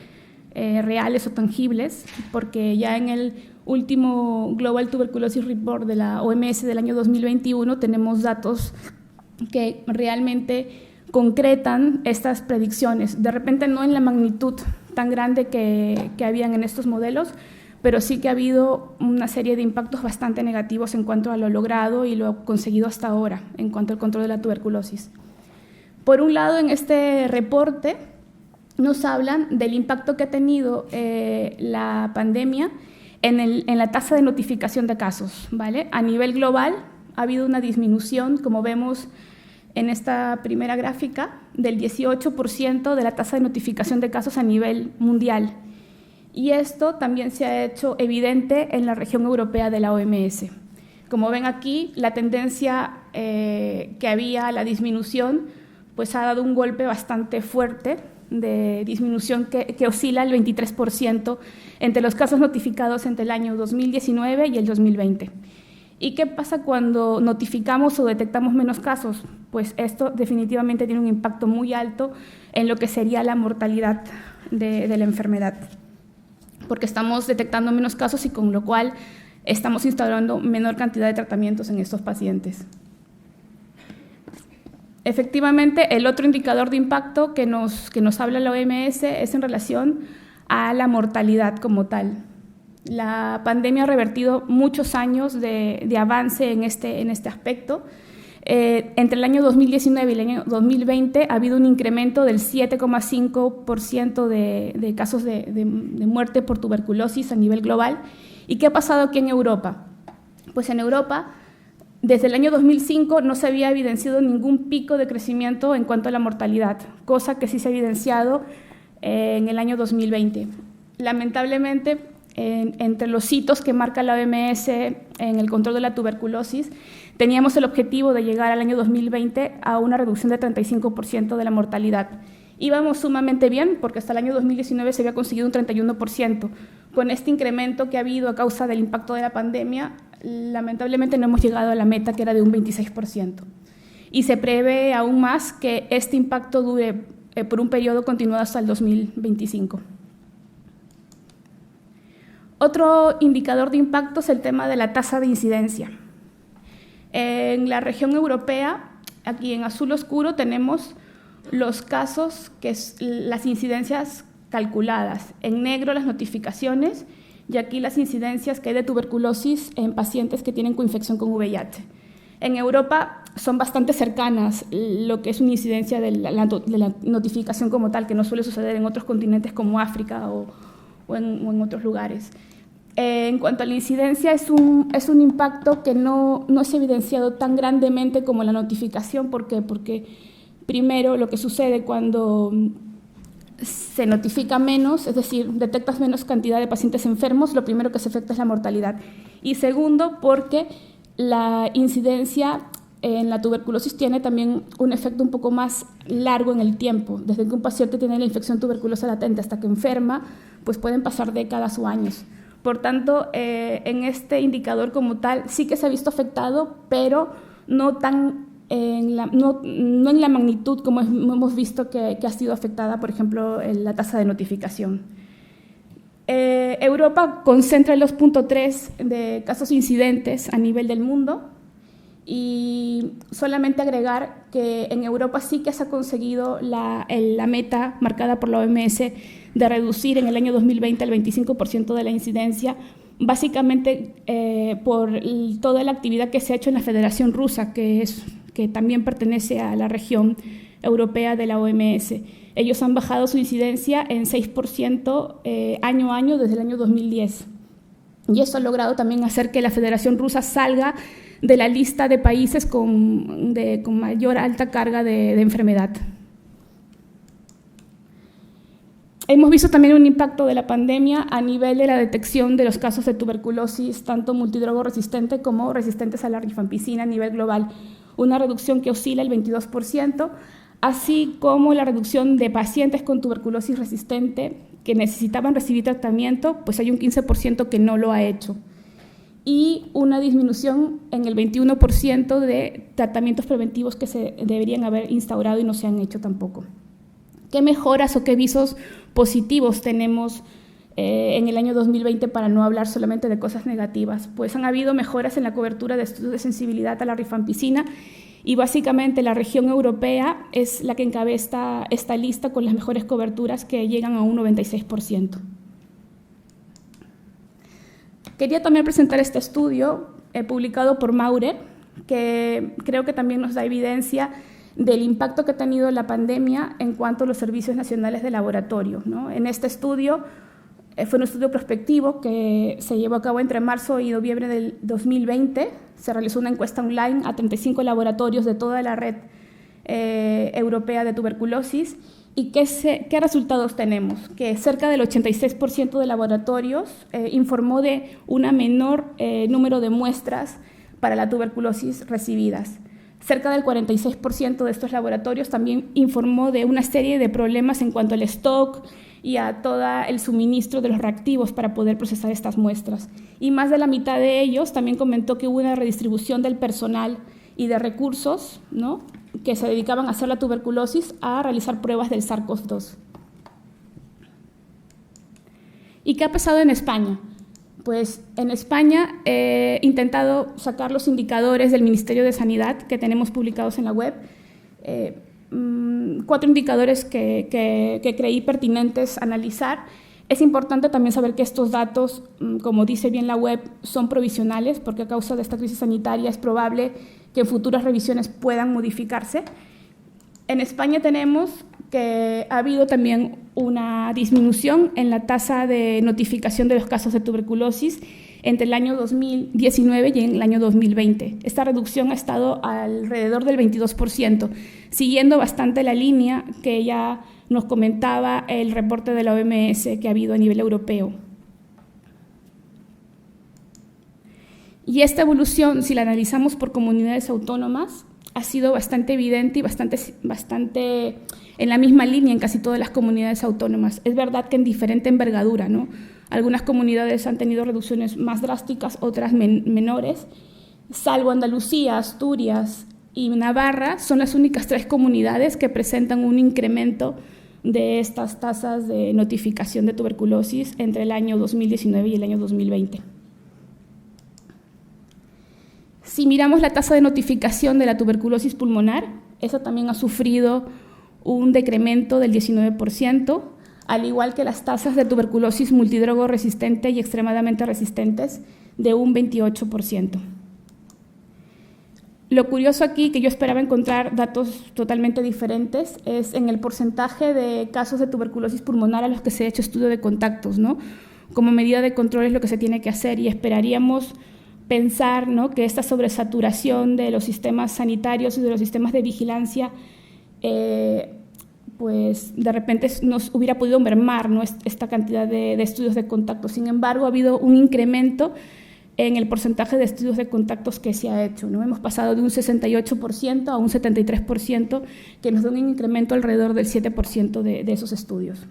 reales o tangibles, porque ya en el último Global Tuberculosis Report de la OMS del año 2021 tenemos datos que realmente concretan estas predicciones. De repente no en la magnitud tan grande que habían en estos modelos, pero sí que ha habido una serie de impactos bastante negativos en cuanto a lo logrado y lo conseguido hasta ahora en cuanto al control de la tuberculosis. Por un lado, en este reporte nos hablan del impacto que ha tenido la pandemia en la tasa de notificación de casos, ¿vale? A nivel global ha habido una disminución, como vemos en esta primera gráfica, del 18% de la tasa de notificación de casos a nivel mundial. Y esto también se ha hecho evidente en la región europea de la OMS. Como ven aquí, la tendencia que había a la disminución pues ha dado un golpe bastante fuerte de disminución que oscila el 23% entre los casos notificados entre el año 2019 y el 2020. ¿Y qué pasa cuando notificamos o detectamos menos casos? Pues esto definitivamente tiene un impacto muy alto en lo que sería la mortalidad de la enfermedad, porque estamos detectando menos casos y con lo cual estamos instaurando menor cantidad de tratamientos en estos pacientes. Efectivamente, el otro indicador de impacto que nos habla la OMS es en relación a la mortalidad como tal. La pandemia ha revertido muchos años de avance en este aspecto. Entre el año 2019 y el año 2020 ha habido un incremento del 7,5% de casos de muerte por tuberculosis a nivel global. ¿Y qué ha pasado aquí en Europa? Pues en Europa, desde el año 2005 no se había evidenciado ningún pico de crecimiento en cuanto a la mortalidad, cosa que sí se ha evidenciado en el año 2020. Lamentablemente, entre los hitos que marca la OMS en el control de la tuberculosis, teníamos el objetivo de llegar al año 2020 a una reducción de 35% de la mortalidad. Íbamos sumamente bien porque hasta el año 2019 se había conseguido un 31%. Con este incremento que ha habido a causa del impacto de la pandemia, lamentablemente no hemos llegado a la meta que era de un 26%. Y se prevé aún más que este impacto dure por un periodo continuado hasta el 2025. Otro indicador de impacto es el tema de la tasa de incidencia. En la región europea, aquí en azul oscuro, tenemos los casos, que es las incidencias calculadas. En negro las notificaciones y aquí las incidencias que hay de tuberculosis en pacientes que tienen coinfección con VIH. En Europa son bastante cercanas lo que es una incidencia de la notificación como tal, que no suele suceder en otros continentes como África o en otros lugares. En cuanto a la incidencia, es un impacto que no se ha evidenciado tan grandemente como la notificación. ¿Por qué? Porque primero lo que sucede cuando se notifica menos, es decir, detectas menos cantidad de pacientes enfermos, lo primero que se afecta es la mortalidad. Y segundo, porque la incidencia en la tuberculosis tiene también un efecto un poco más largo en el tiempo. Desde que un paciente tiene la infección tuberculosa latente hasta que enferma, pues pueden pasar décadas o años. Por tanto, en este indicador como tal sí que se ha visto afectado, pero no en la magnitud como hemos visto que ha sido afectada, por ejemplo, en la tasa de notificación. Europa concentra el 2.3 de casos incidentes a nivel del mundo, y solamente agregar que en Europa sí que se ha conseguido la meta marcada por la OMS de reducir en el año 2020 el 25% de la incidencia, básicamente por toda la actividad que se ha hecho en la Federación Rusa, que también pertenece a la región europea de la OMS. Ellos han bajado su incidencia en 6% año a año desde el año 2010. Y eso ha logrado también hacer que la Federación Rusa salga de la lista de países con mayor alta carga de enfermedad. Hemos visto también un impacto de la pandemia a nivel de la detección de los casos de tuberculosis, tanto multidrogo resistente como resistentes a la rifampicina a nivel global. Una reducción que oscila el 22%, así como la reducción de pacientes con tuberculosis resistente que necesitaban recibir tratamiento, pues hay un 15% que no lo ha hecho. Y una disminución en el 21% de tratamientos preventivos que se deberían haber instaurado y no se han hecho tampoco. ¿Qué mejoras o qué visos positivos tenemos en el año 2020 para no hablar solamente de cosas negativas? Pues han habido mejoras en la cobertura de estudios de sensibilidad a la rifampicina, y básicamente la región europea es la que encabeza esta lista con las mejores coberturas, que llegan a un 96%. Quería también presentar este estudio publicado por Maurer, que creo que también nos da evidencia del impacto que ha tenido la pandemia en cuanto a los servicios nacionales de laboratorio, ¿no? En este estudio, fue un estudio prospectivo que se llevó a cabo entre marzo y noviembre del 2020. Se realizó una encuesta online a 35 laboratorios de toda la red europea de tuberculosis. ¿Y qué resultados tenemos? Que cerca del 86% de laboratorios informó de una menor número de muestras para la tuberculosis recibidas. Cerca del 46% de estos laboratorios también informó de una serie de problemas en cuanto al stock y a todo el suministro de los reactivos para poder procesar estas muestras. Y más de la mitad de ellos también comentó que hubo una redistribución del personal y de recursos, ¿no?, que se dedicaban a hacer la tuberculosis a realizar pruebas del SARS-CoV-2. ¿Y qué ha pasado en España? Pues en España he intentado sacar los indicadores del Ministerio de Sanidad que tenemos publicados en la web, 4 indicadores que creí pertinentes analizar. Es importante también saber que estos datos, como dice bien la web, son provisionales, porque a causa de esta crisis sanitaria es probable que en futuras revisiones puedan modificarse. En España tenemos que ha habido también una disminución en la tasa de notificación de los casos de tuberculosis entre el año 2019 y en el año 2020. Esta reducción ha estado alrededor del 22%, siguiendo bastante la línea que ya nos comentaba el reporte de la OMS que ha habido a nivel europeo. Y esta evolución, si la analizamos por comunidades autónomas, ha sido bastante evidente y bastante en la misma línea en casi todas las comunidades autónomas. Es verdad que en diferente envergadura, ¿no? Algunas comunidades han tenido reducciones más drásticas, otras menores. Salvo Andalucía, Asturias y Navarra, son las únicas 3 comunidades que presentan un incremento de estas tasas de notificación de tuberculosis entre el año 2019 y el año 2020. Si miramos la tasa de notificación de la tuberculosis pulmonar, esa también ha sufrido un decremento del 19%, al igual que las tasas de tuberculosis multidrogo resistente y extremadamente resistentes de un 28%. Lo curioso aquí, que yo esperaba encontrar datos totalmente diferentes, es en el porcentaje de casos de tuberculosis pulmonar a los que se ha hecho estudio de contactos, ¿no? Como medida de control es lo que se tiene que hacer, y esperaríamos pensar, ¿no?, que esta sobresaturación de los sistemas sanitarios y de los sistemas de vigilancia pues de repente nos hubiera podido mermar, ¿no?, esta cantidad de estudios de contactos. Sin embargo, ha habido un incremento en el porcentaje de estudios de contactos que se ha hecho, ¿no? Hemos pasado de un 68% a un 73%, que nos da un incremento alrededor del 7% de esos estudios.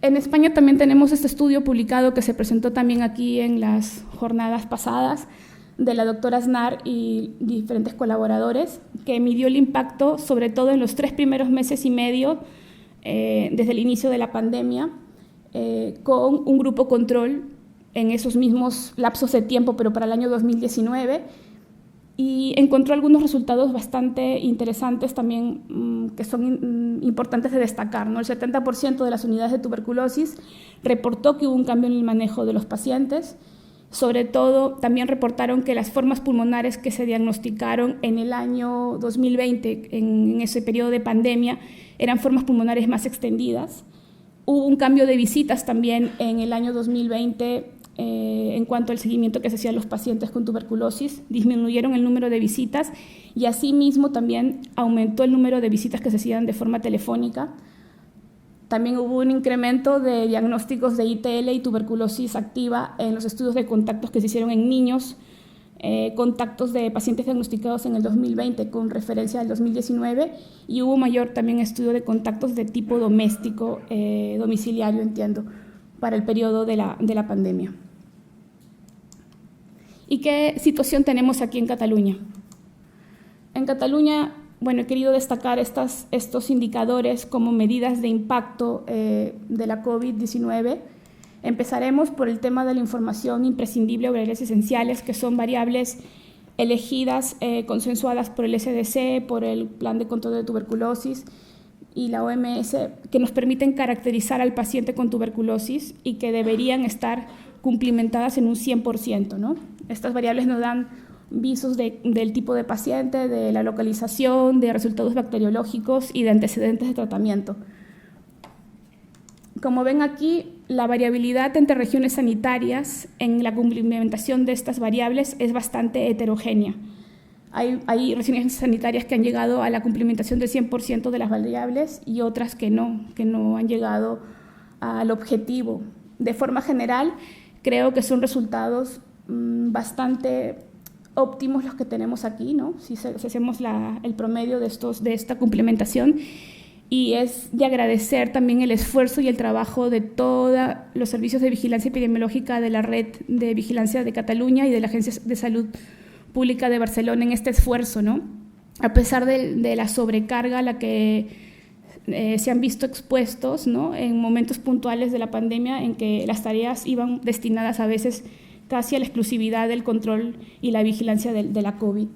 En España también tenemos este estudio publicado que se presentó también aquí en las jornadas pasadas, de la doctora Aznar y diferentes colaboradores, que midió el impacto sobre todo en los 3 primeros meses y medio desde el inicio de la pandemia, con un grupo control en esos mismos lapsos de tiempo, pero para el año 2019, y encontró algunos resultados bastante interesantes también, que son importantes de destacar, ¿no? El 70% de las unidades de tuberculosis reportó que hubo un cambio en el manejo de los pacientes. Sobre todo, también reportaron que las formas pulmonares que se diagnosticaron en el año 2020, en ese periodo de pandemia, eran formas pulmonares más extendidas. Hubo un cambio de visitas también en el año 2020 en cuanto al seguimiento que se hacía a los pacientes con tuberculosis. Disminuyeron el número de visitas y asimismo también aumentó el número de visitas que se hacían de forma telefónica. También hubo un incremento de diagnósticos de ITL y tuberculosis activa en los estudios de contactos que se hicieron en niños, contactos de pacientes diagnosticados en el 2020 con referencia al 2019, y hubo mayor también estudio de contactos de tipo doméstico, domiciliario, entiendo, para el periodo de la pandemia. ¿Y qué situación tenemos aquí en Cataluña? En Cataluña, bueno, he querido destacar estos indicadores como medidas de impacto de la COVID-19. Empezaremos por el tema de la información imprescindible o variables esenciales, que son variables elegidas, consensuadas por el SDC, por el Plan de Control de Tuberculosis y la OMS, que nos permiten caracterizar al paciente con tuberculosis y que deberían estar cumplimentadas en un 100%, ¿no? Estas variables nos dan visos del tipo de paciente, de la localización, de resultados bacteriológicos y de antecedentes de tratamiento. Como ven aquí, la variabilidad entre regiones sanitarias en la cumplimentación de estas variables es bastante heterogénea. Hay regiones sanitarias que han llegado a la cumplimentación del 100% de las variables y otras que no han llegado al objetivo. De forma general, creo que son resultados bastante óptimos los que tenemos aquí, ¿no? Si hacemos el promedio de esta cumplimentación, y es de agradecer también el esfuerzo y el trabajo de todos los servicios de vigilancia epidemiológica de la Red de Vigilancia de Cataluña y de la Agencia de Salud Pública de Barcelona en este esfuerzo, ¿no? A pesar de la sobrecarga a la que se han visto expuestos, ¿no?, en momentos puntuales de la pandemia, en que las tareas iban destinadas a veces casi a la exclusividad del control y la vigilancia de la COVID.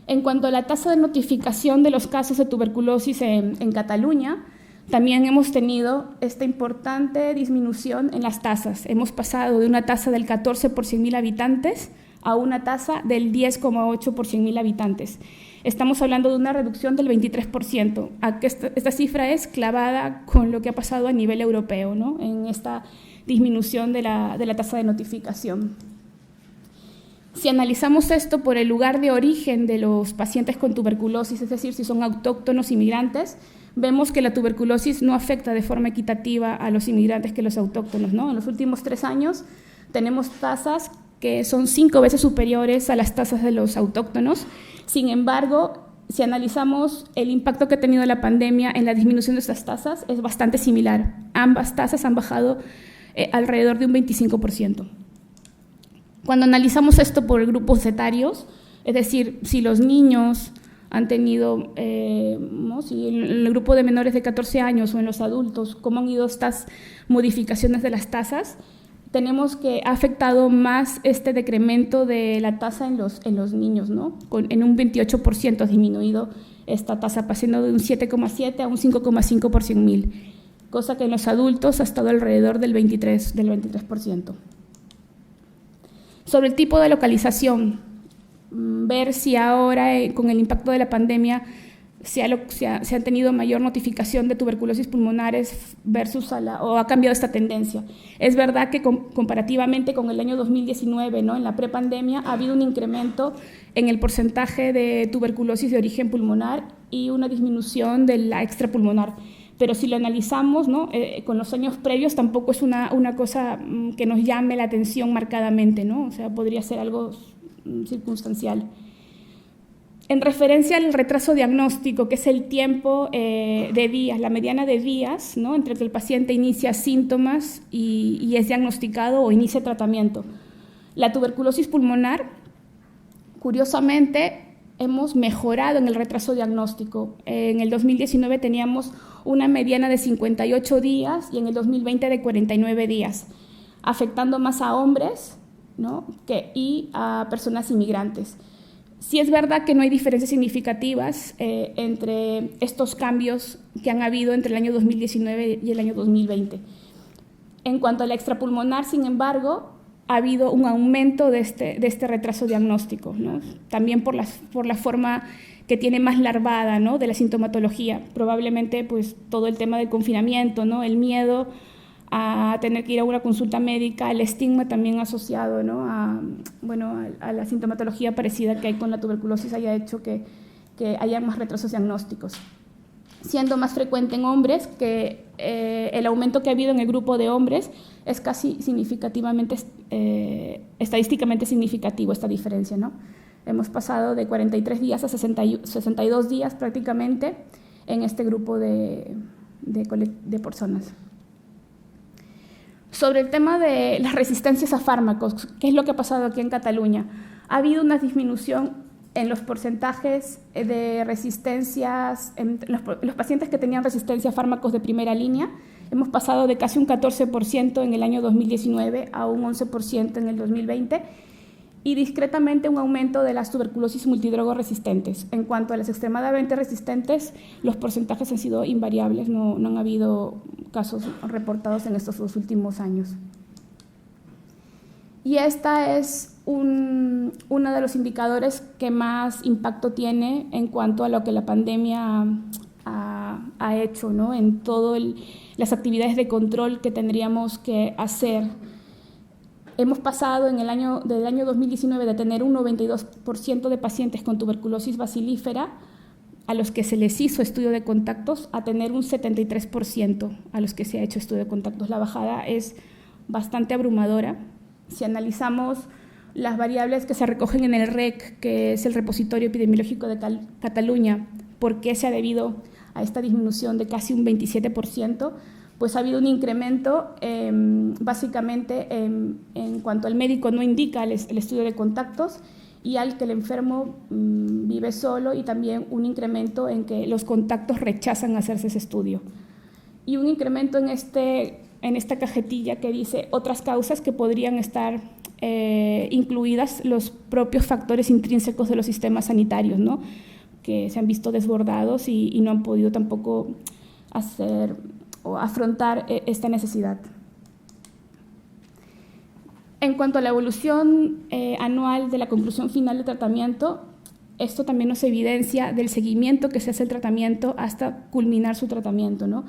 En cuanto a la tasa de notificación de los casos de tuberculosis en Cataluña, también hemos tenido esta importante disminución en las tasas. Hemos pasado de una tasa del 14 por 100.000 habitantes a una tasa del 10,8 por 100.000 habitantes. Estamos hablando de una reducción del 23%. Esta cifra es clavada con lo que ha pasado a nivel europeo, ¿no?, en esta disminución de la tasa de notificación. Si analizamos esto por el lugar de origen de los pacientes con tuberculosis, es decir, si son autóctonos inmigrantes, vemos que la tuberculosis no afecta de forma equitativa a los inmigrantes que los autóctonos, ¿no? En los últimos 3 años tenemos tasas que son 5 veces superiores a las tasas de los autóctonos. Sin embargo, si analizamos el impacto que ha tenido la pandemia en la disminución de estas tasas, es bastante similar. Ambas tasas han bajado alrededor de un 25%. Cuando analizamos esto por grupos etarios, es decir, si los niños han tenido, ¿no?, si en el grupo de menores de 14 años o en los adultos, cómo han ido estas modificaciones de las tasas, tenemos que ha afectado más este decremento de la tasa en los niños, ¿no? En un 28% ha disminuido esta tasa, pasando de un 7,7 a un 5,5 por 100.000, cosa que en los adultos ha estado alrededor del 23%. Sobre el tipo de localización, ver si ahora, con el impacto de la pandemia, se ha tenido mayor notificación de tuberculosis pulmonares versus o ha cambiado esta tendencia. Es verdad que comparativamente con el año 2019, ¿no?, en la prepandemia, ha habido un incremento en el porcentaje de tuberculosis de origen pulmonar y una disminución de la extrapulmonar. Pero si lo analizamos, ¿no?, con los años previos, tampoco es una cosa que nos llame la atención marcadamente, ¿no? O sea, podría ser algo circunstancial. En referencia al retraso diagnóstico, que es el tiempo de días, la mediana de días, ¿no?, entre que el paciente inicia síntomas y es diagnosticado o inicia tratamiento. La tuberculosis pulmonar, curiosamente, hemos mejorado en el retraso diagnóstico. En el 2019 teníamos una mediana de 58 días y en el 2020 de 49 días, afectando más a hombres, ¿no?, y a personas inmigrantes. Sí es verdad que no hay diferencias significativas entre estos cambios que han habido entre el año 2019 y el año 2020. En cuanto a la extrapulmonar, sin embargo, ha habido un aumento de este retraso diagnóstico, ¿no?, también por la forma que tiene más larvada, ¿no?, de la sintomatología. Probablemente pues, todo el tema del confinamiento, ¿no?, el miedo a tener que ir a una consulta médica, el estigma también asociado, ¿no?, a la sintomatología parecida que hay con la tuberculosis haya hecho que haya más retrasos diagnósticos. Siendo más frecuente en hombres, que el aumento que ha habido en el grupo de hombres es casi significativamente, estadísticamente significativo esta diferencia, ¿no? Hemos pasado de 43 días a 62 días prácticamente en este grupo de personas. Sobre el tema de las resistencias a fármacos, ¿qué es lo que ha pasado aquí en Cataluña? Ha habido una disminución en los porcentajes de resistencias, en los pacientes que tenían resistencia a fármacos de primera línea. Hemos pasado de casi un 14% en el año 2019 a un 11% en el 2020 y discretamente un aumento de las tuberculosis multidrogo resistentes. En cuanto a las extremadamente resistentes, los porcentajes han sido invariables, no han habido casos reportados en estos 2 últimos años. Y esta es uno de los indicadores que más impacto tiene en cuanto a lo que la pandemia ha hecho, ¿no?, en todas las actividades de control que tendríamos que hacer. Hemos pasado del año 2019 de tener un 92% de pacientes con tuberculosis bacilífera a los que se les hizo estudio de contactos a tener un 73% a los que se ha hecho estudio de contactos. La bajada es bastante abrumadora. Si analizamos las variables que se recogen en el REC, que es el Repositorio Epidemiológico de Cataluña, ¿por qué se ha debido a esta disminución de casi un 27%? Pues ha habido un incremento básicamente en cuanto al médico no indica el estudio de contactos y al que el enfermo vive solo, y también un incremento en que los contactos rechazan hacerse ese estudio. Y un incremento en esta cajetilla que dice otras causas que podrían estar incluidas los propios factores intrínsecos de los sistemas sanitarios, ¿no?, que se han visto desbordados y no han podido tampoco hacer o afrontar esta necesidad. En cuanto a la evolución anual de la conclusión final del tratamiento, esto también nos evidencia del seguimiento que se hace al tratamiento hasta culminar su tratamiento, ¿no?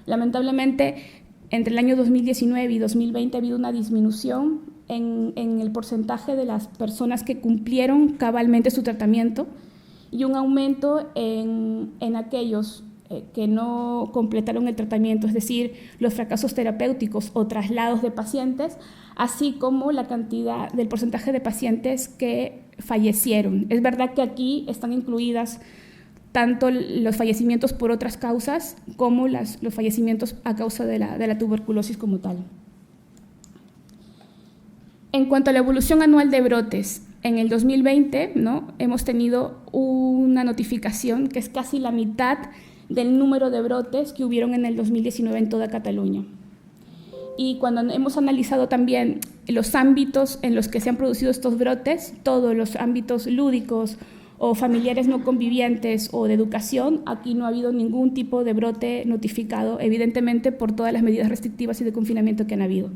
Lamentablemente, entre el año 2019 y 2020 ha habido una disminución en el porcentaje de las personas que cumplieron cabalmente su tratamiento y un aumento en aquellos que no completaron el tratamiento, es decir, los fracasos terapéuticos o traslados de pacientes, así como la cantidad del porcentaje de pacientes que fallecieron. Es verdad que aquí están incluidas tanto los fallecimientos por otras causas como los fallecimientos a causa de la tuberculosis como tal. En cuanto a la evolución anual de brotes, en el 2020, ¿no?, hemos tenido una notificación que es casi la mitad del número de brotes que hubieron en el 2019 en toda Cataluña. Y cuando hemos analizado también los ámbitos en los que se han producido estos brotes, todos los ámbitos lúdicos o familiares no convivientes o de educación, aquí no ha habido ningún tipo de brote notificado, evidentemente por todas las medidas restrictivas y de confinamiento que han habido.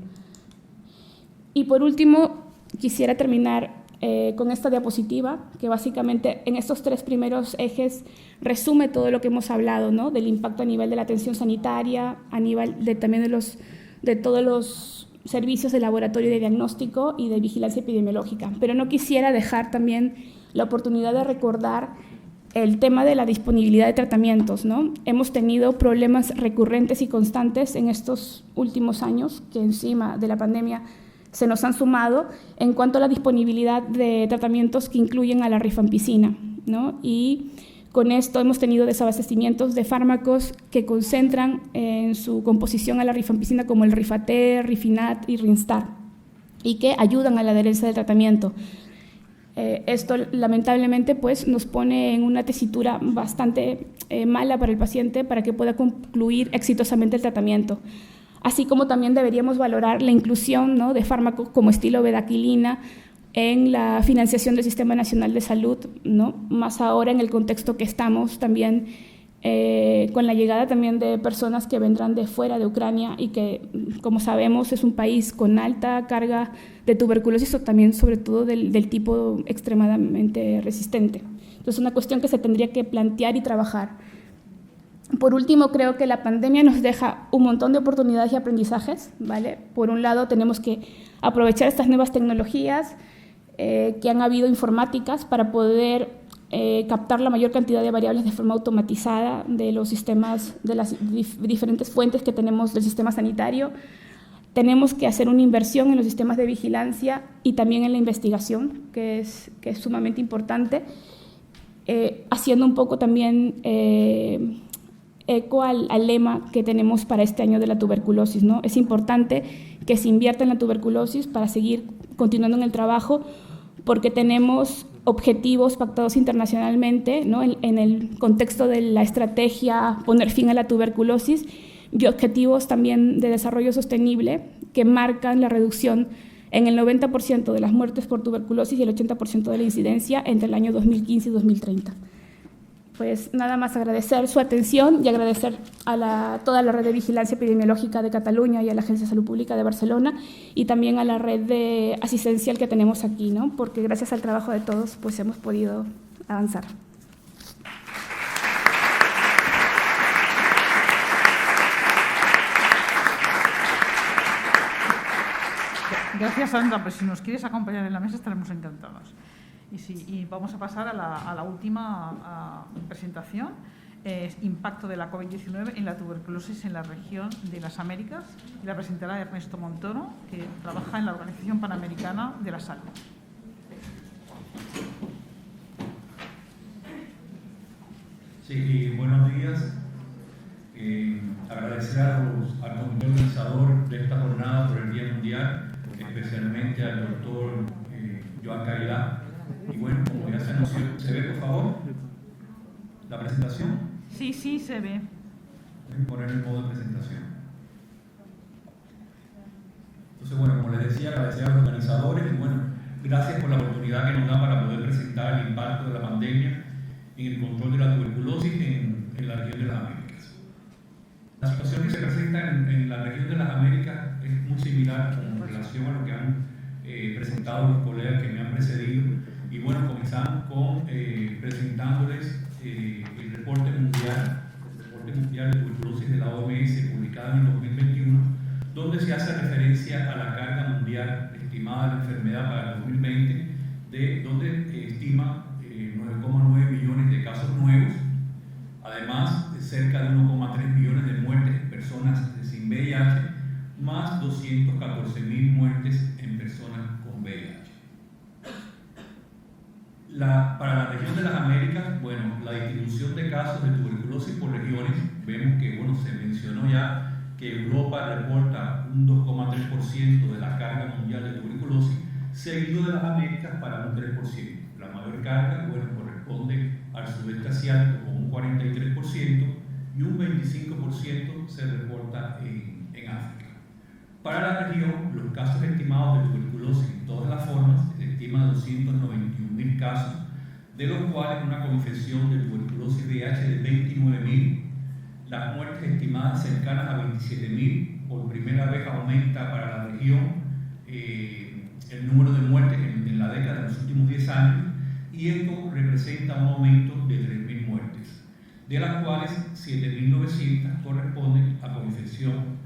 Y por último, quisiera terminar con esta diapositiva, que básicamente en estos 3 primeros ejes resume todo lo que hemos hablado, ¿no? Del impacto a nivel de la atención sanitaria, a nivel también de todos los servicios de laboratorio de diagnóstico y de vigilancia epidemiológica. Pero no quisiera dejar también la oportunidad de recordar el tema de la disponibilidad de tratamientos, ¿no? Hemos tenido problemas recurrentes y constantes en estos últimos años, que encima de la pandemia se nos han sumado en cuanto a la disponibilidad de tratamientos que incluyen a la rifampicina, ¿no? Y con esto hemos tenido desabastecimientos de fármacos que concentran en su composición a la rifampicina como el Rifater, Rifinat y Rinstar, y que ayudan a la adherencia del tratamiento. Esto lamentablemente pues, nos pone en una tesitura bastante mala para el paciente para que pueda concluir exitosamente el tratamiento. Así como también deberíamos valorar la inclusión, ¿no? de fármacos como estilo bedaquilina en la financiación del Sistema Nacional de Salud, ¿no? Más ahora en el contexto que estamos también con la llegada también de personas que vendrán de fuera de Ucrania y que, como sabemos, es un país con alta carga de tuberculosis o también sobre todo del tipo extremadamente resistente. Entonces es una cuestión que se tendría que plantear y trabajar. Por último, creo que la pandemia nos deja un montón de oportunidades y aprendizajes, ¿vale? Por un lado, tenemos que aprovechar estas nuevas tecnologías que han habido informáticas para poder captar la mayor cantidad de variables de forma automatizada de los sistemas, de las diferentes fuentes que tenemos del sistema sanitario. Tenemos que hacer una inversión en los sistemas de vigilancia y también en la investigación, que es sumamente importante, haciendo un poco también eco al lema que tenemos para este año de la tuberculosis, ¿no? Es importante que se invierta en la tuberculosis para seguir continuando en el trabajo, porque tenemos objetivos pactados internacionalmente, ¿no? en el contexto de la estrategia poner fin a la tuberculosis y objetivos también de desarrollo sostenible que marcan la reducción en el 90% de las muertes por tuberculosis y el 80% de la incidencia entre el año 2015 y 2030. Pues nada más agradecer su atención y agradecer a toda la red de vigilancia epidemiológica de Cataluña y a la Agencia de Salud Pública de Barcelona y también a la red de asistencial que tenemos aquí, ¿no? Porque gracias al trabajo de todos pues hemos podido avanzar. Gracias, Sandra. Pues si nos quieres acompañar en la mesa estaremos encantados. Y vamos a pasar a la última presentación, es impacto de la COVID-19 en la tuberculosis en la región de las Américas, y la presentará Ernesto Montoro, que trabaja en la Organización Panamericana de la Salud. Sí, buenos días. Agradecer al comité organizador de esta jornada por el Día Mundial, especialmente al doctor Joan Caridad. Y bueno, como ya se anunció, ¿se ve por favor la presentación? Sí, se ve. Voy a poner el modo de presentación. Entonces, bueno, como les decía, agradecer a los organizadores y bueno, gracias por la oportunidad que nos dan para poder presentar el impacto de la pandemia en el control de la tuberculosis en la región de las Américas. La situación que se presenta en la región de las Américas es muy similar en relación a lo que han presentado los colegas que me han precedido. Y bueno, comenzamos con presentándoles el reporte mundial de tuberculosis de la OMS publicado en el 2021, donde se hace referencia a la carga mundial estimada de la enfermedad para el 2020, donde estima 9,9 millones de casos nuevos, además de cerca de 1,3 millones de muertes en personas sin VIH, más 214.000 muertes en personas con VIH. Para la región de las Américas, bueno, la distribución de casos de tuberculosis por regiones, vemos que, bueno, se mencionó ya que Europa reporta un 2,3% de la carga mundial de tuberculosis, seguido de las Américas para un 3%. La mayor carga, bueno, corresponde al sudeste asiático con un 43% y un 25% se reporta en África. Para la región, los casos estimados de tuberculosis en todas las formas se estima 291.000 casos, de los cuales una confesión de tuberculosis VIH de 29.000. Las muertes estimadas cercanas a 27.000, por primera vez aumenta para la región el número de muertes en la década de los últimos 10 años, y esto representa un aumento de 3.000 muertes, de las cuales 7.900 corresponden a coinfección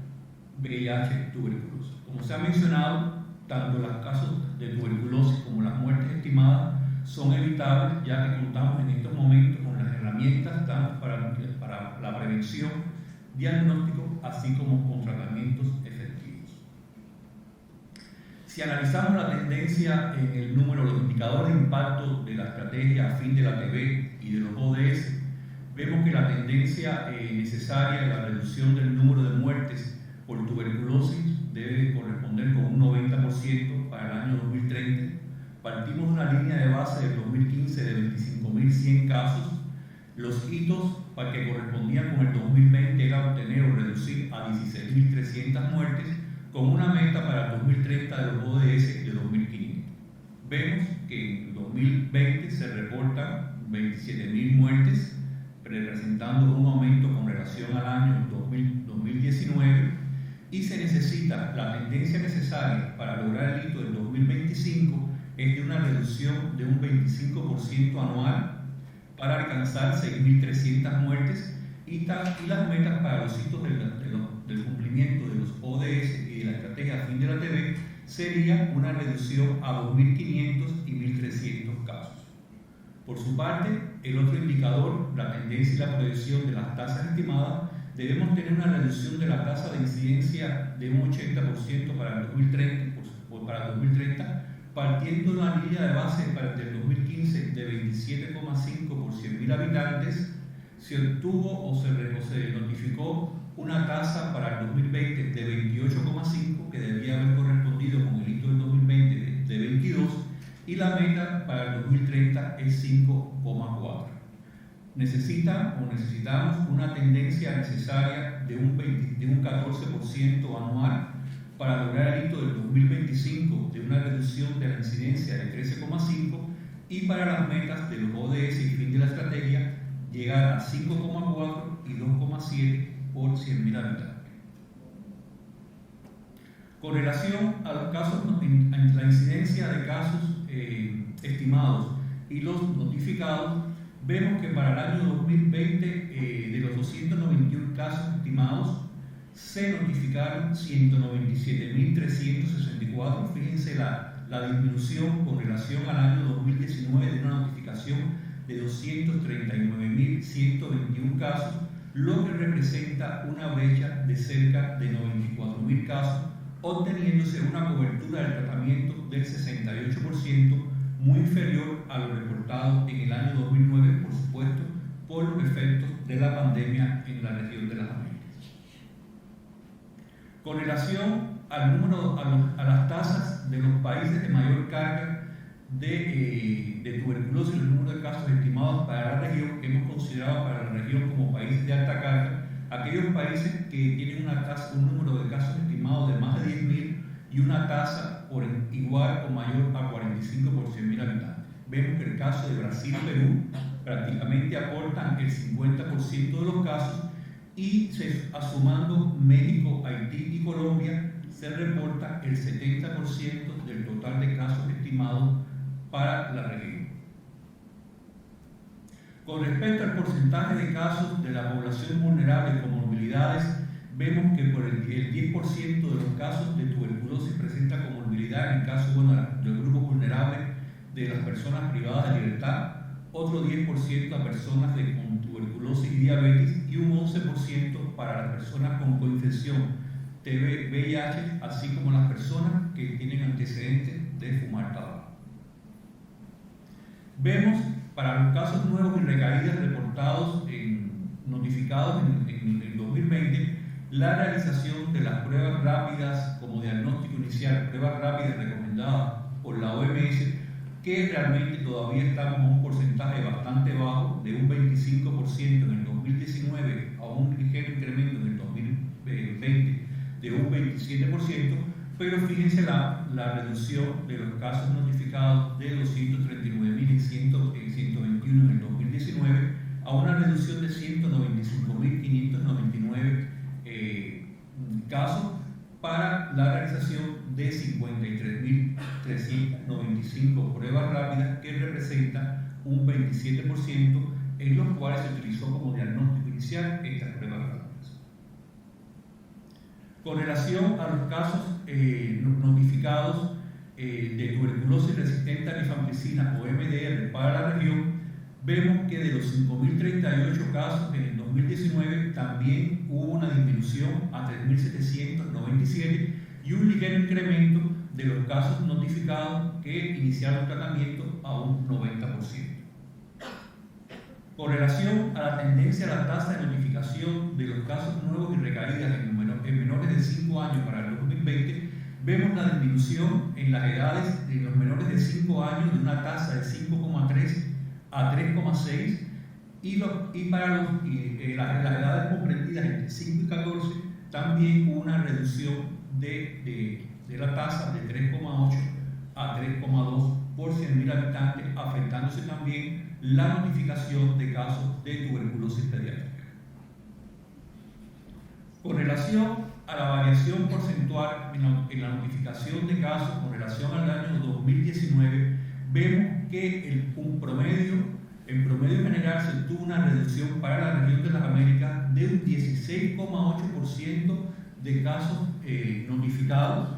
VIH tuberculosis. Como se ha mencionado, tanto los casos de tuberculosis como las muertes estimadas son evitables, ya que contamos en estos momentos con las herramientas tanto para la prevención, diagnóstico, así como con tratamientos efectivos. Si analizamos la tendencia en el número, los indicadores de impacto de la estrategia a fin de la TB y de los ODS, vemos que la tendencia necesaria de la reducción del número de muertes por tuberculosis debe corresponder con un 90% para el año 2030. Partimos de una línea de base del 2015 de 25.100 casos. Los hitos para que correspondían con el 2020 era obtener o reducir a 16.300 muertes, con una meta para el 2030 de los ODS de 2.500. Vemos que en 2020 se reportan 27.000 muertes, representando un aumento con relación al año 2019, y se necesita, la tendencia necesaria para lograr el hito del 2025 es de una reducción de un 25% anual para alcanzar 6.300 muertes, y las metas para los hitos del cumplimiento de los ODS y de la estrategia a fin de la TB sería una reducción a 2.500 y 1.300 casos. Por su parte, el otro indicador, la tendencia y la proyección de las tasas estimadas, debemos tener una reducción de la tasa de incidencia de un 80% para el 2030, partiendo de una línea de base para el 2015 de 27,5 por 100.000 habitantes. Se obtuvo o se notificó una tasa para el 2020 de 28,5, que debía haber correspondido con el hito del 2020 de 22, y la meta para el 2030 es 5,4. Necesitamos una tendencia necesaria de un 14% anual para lograr el hito del 2025 de una reducción de la incidencia de 13,5, y para las metas de los ODS y fin de la estrategia llegar a 5,4 y 2,7 por 100.000 habitantes. Con relación a los casos, en la incidencia de casos estimados y los notificados, vemos que para el año 2020, de los 291 casos estimados, se notificaron 197.364. Fíjense la disminución con relación al año 2019 de una notificación de 239.121 casos, lo que representa una brecha de cerca de 94.000 casos, obteniéndose una cobertura del tratamiento del 68%, muy inferior a lo reportado en el año 2009, por supuesto, por los efectos de la pandemia en la región de las Américas. Con relación al número, a las tasas de los países de mayor carga de tuberculosis, el número de casos estimados para la región, hemos considerado para la región como países de alta carga aquellos países que tienen un número de casos estimados de más de 10.000 y una tasa por igual o mayor a 45 por 100.000 habitantes. Vemos que el caso de Brasil y Perú prácticamente aportan el 50% de los casos, y sumando México, Haití y Colombia, se reporta el 70% del total de casos estimados para la región. Con respecto al porcentaje de casos de la población vulnerable con comorbilidades, vemos que por el 10% de los casos de tuberculosis presenta comorbilidad en el caso del grupo vulnerable de las personas privadas de libertad, otro 10% a personas con tuberculosis y diabetes, y un 11% para las personas con coinfección TB, VIH, así como las personas que tienen antecedentes de fumar tabaco. Vemos para los casos nuevos y recaídas reportados notificados en el 2020, la realización de las pruebas rápidas como diagnóstico inicial, pruebas rápidas recomendadas por la OMS, que realmente todavía estamos a un porcentaje bastante bajo, de un 25% en el 2019 a un ligero incremento en el 2020 de un 27%, pero fíjense la reducción de los casos notificados de 239.121 en el 2019 a una reducción de 195.599 casos para la realización de 53.395 pruebas rápidas, que representa un 27%, en los cuales se utilizó como diagnóstico inicial estas pruebas rápidas. Con relación a los casos notificados de tuberculosis resistente a rifampicina o MDR para la región, vemos que de los 5.038 casos en el 2019 también hubo una disminución a 3.797 y un ligero incremento de los casos notificados que iniciaron tratamiento a un 90%. Con relación a la tendencia a la tasa de notificación de los casos nuevos y recaídas en menores de 5 años para el 2020, vemos la disminución en las edades de los menores de 5 años de una tasa de 5,3 a 3,6 y para las edades comprendidas entre 5 y 14 también hubo una reducción de la tasa de 3,8 a 3,2 por 100.000 habitantes, afectándose también la notificación de casos de tuberculosis pediátrica. Con relación a la variación porcentual en la notificación de casos con relación al año 2019, vemos que en promedio general se tuvo una reducción para la región de las Américas de un 16,8% de casos notificados,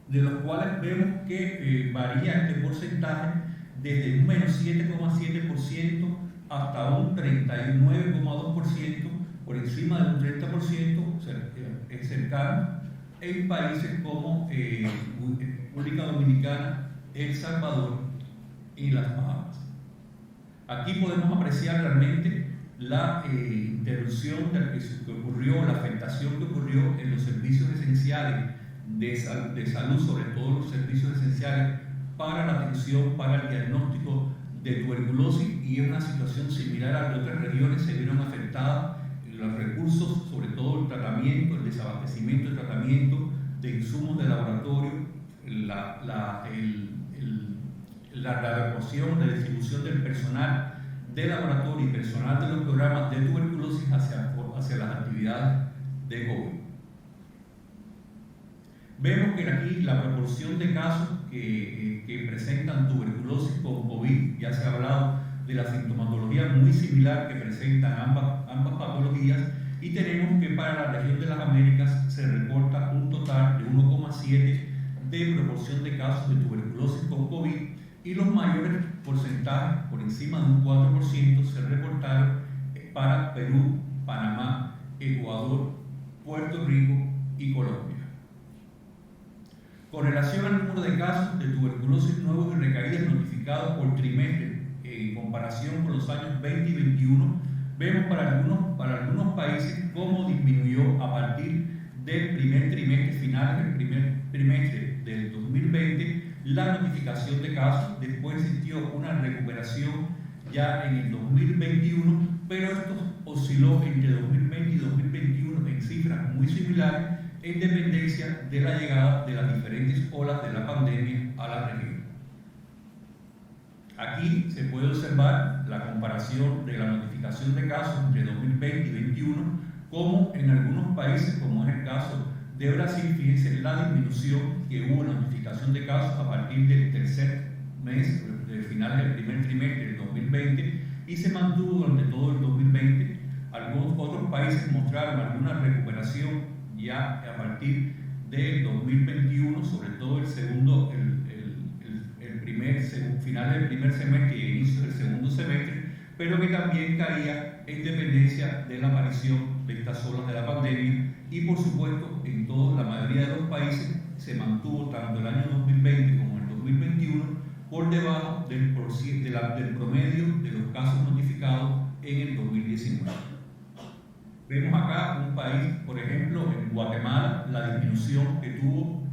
de los cuales vemos que varía este porcentaje desde un menos 7,7% hasta un 39,2%, por encima de un 30% cercano, en países como República Dominicana, El Salvador y las Bahamas. Aquí podemos apreciar realmente la interrupción que ocurrió, la afectación que ocurrió en los servicios esenciales de salud, sobre todo los servicios esenciales para la atención, para el diagnóstico de tuberculosis, y en una situación similar a de otras regiones se vieron afectadas los recursos, sobre todo el tratamiento, el desabastecimiento de tratamiento, de insumos de laboratorio, la adecuación, la distribución del personal de laboratorio y personal de los programas de tuberculosis hacia las actividades de COVID. Vemos que aquí la proporción de casos que presentan tuberculosis con COVID, ya se ha hablado de la sintomatología muy similar que presentan ambas patologías, y tenemos que para la región de las Américas se reporta un total de 1,7 de proporción de casos de tuberculosis con COVID, y los mayores porcentajes, por encima de un 4%, se reportaron para Perú, Panamá, Ecuador, Puerto Rico y Colombia. Con relación al número de casos de tuberculosis nuevos y recaídas notificados por trimestre en comparación con los años 20 y 21, vemos para algunos países cómo disminuyó a partir del primer trimestre, finales del primer trimestre del 2020, la notificación de casos. Después existió una recuperación ya en el 2021, pero esto osciló entre 2020 y 2021 en cifras muy similares, en dependencia de la llegada de las diferentes olas de la pandemia a la región. Aquí se puede observar la comparación de la notificación de casos entre 2020 y 2021, como en algunos países, como es el caso de Brasil, fíjense la disminución que hubo en la notificación de casos a partir del tercer mes, del final del primer trimestre del 2020, y se mantuvo durante todo el 2020. Algunos otros países mostraron alguna recuperación ya a partir del 2021, sobre todo final del primer semestre y inicio del segundo semestre, pero que también caía en dependencia de la aparición de estas olas de la pandemia, y por supuesto en la mayoría de los países se mantuvo tanto el año 2020 como el 2021 por debajo del promedio de los casos notificados en el 2019. Vemos acá un país, por ejemplo, en Guatemala, la disminución que tuvo,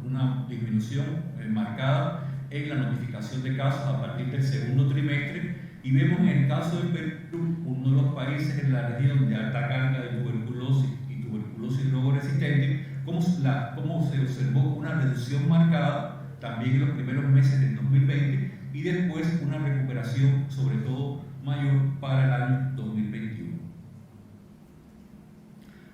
una disminución marcada en la notificación de casos a partir del segundo trimestre, y vemos en el caso de Perú, uno de los países en la región de alta carga de tuberculosis y tuberculosis drogoresistente, cómo se observó una reducción marcada también en los primeros meses del 2020 y después una recuperación, sobre todo mayor, para el año 2021.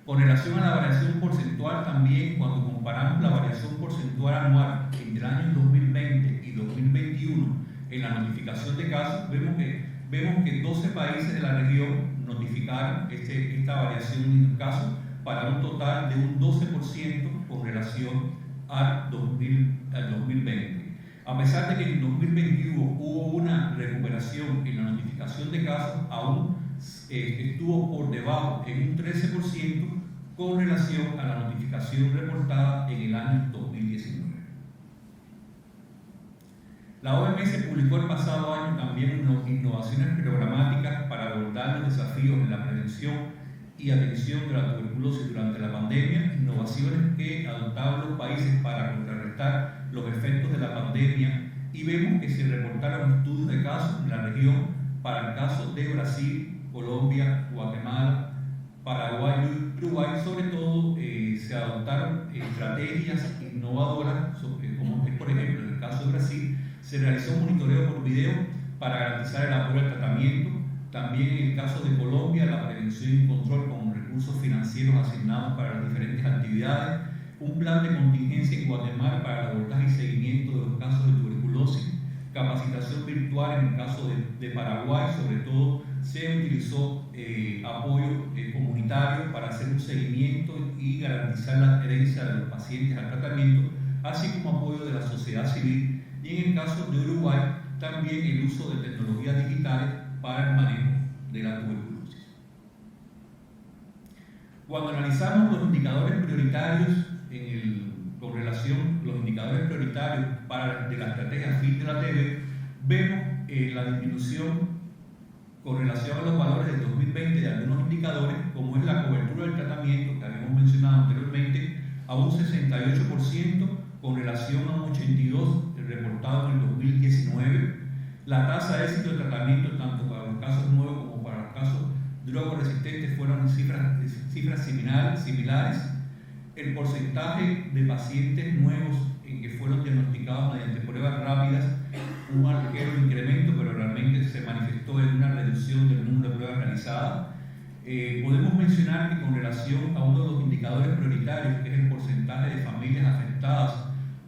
Con relación a la variación porcentual, también cuando comparamos la variación porcentual anual entre el año 2020 y 2021 en la notificación de casos, vemos que 12 países de la región notificaron esta variación en casos para un total de un 12% con relación al 2020. A pesar de que en 2021 hubo una recuperación en la notificación de casos, aún estuvo por debajo en un 13% con relación a la notificación reportada en el año 2019. La OMS publicó el pasado año también innovaciones programáticas para abordar los desafíos en la prevención y atención de la tuberculosis durante la pandemia, innovaciones que adoptaron los países para contrarrestar los efectos de la pandemia, y vemos que se reportaron estudios de casos en la región para el caso de Brasil, Colombia, Guatemala, Paraguay y Uruguay. Sobre todo se adoptaron estrategias innovadoras, como es por ejemplo en el caso de Brasil, se realizó un monitoreo por video para garantizar el apoyo al tratamiento. También en el caso de Colombia, la prevención y control con recursos financieros asignados para las diferentes actividades, un plan de contingencia en Guatemala para el abordaje y seguimiento de los casos de tuberculosis, capacitación virtual en el caso de Paraguay. Sobre todo se utilizó apoyo comunitario para hacer un seguimiento y garantizar la adherencia de los pacientes al tratamiento, así como apoyo de la sociedad civil, y en el caso de Uruguay también el uso de tecnologías digitales para el manejo de la tuberculosis. Cuando analizamos los indicadores prioritarios con relación los indicadores prioritarios de la estrategia FIT de la TB, vemos la disminución con relación a los valores del 2020 de algunos indicadores, como es la cobertura del tratamiento que habíamos mencionado anteriormente, a un 68% con relación a un 82% reportado en el 2019. La tasa de éxito del tratamiento, tanto para los casos nuevos como para los casos drogoresistentes, fueron cifras similares. El porcentaje de pacientes nuevos en que fueron diagnosticados mediante pruebas rápidas, un ligero incremento, pero realmente se manifestó en una reducción del número de pruebas realizadas. Podemos mencionar que con relación a uno de los indicadores prioritarios, que es el porcentaje de familias afectadas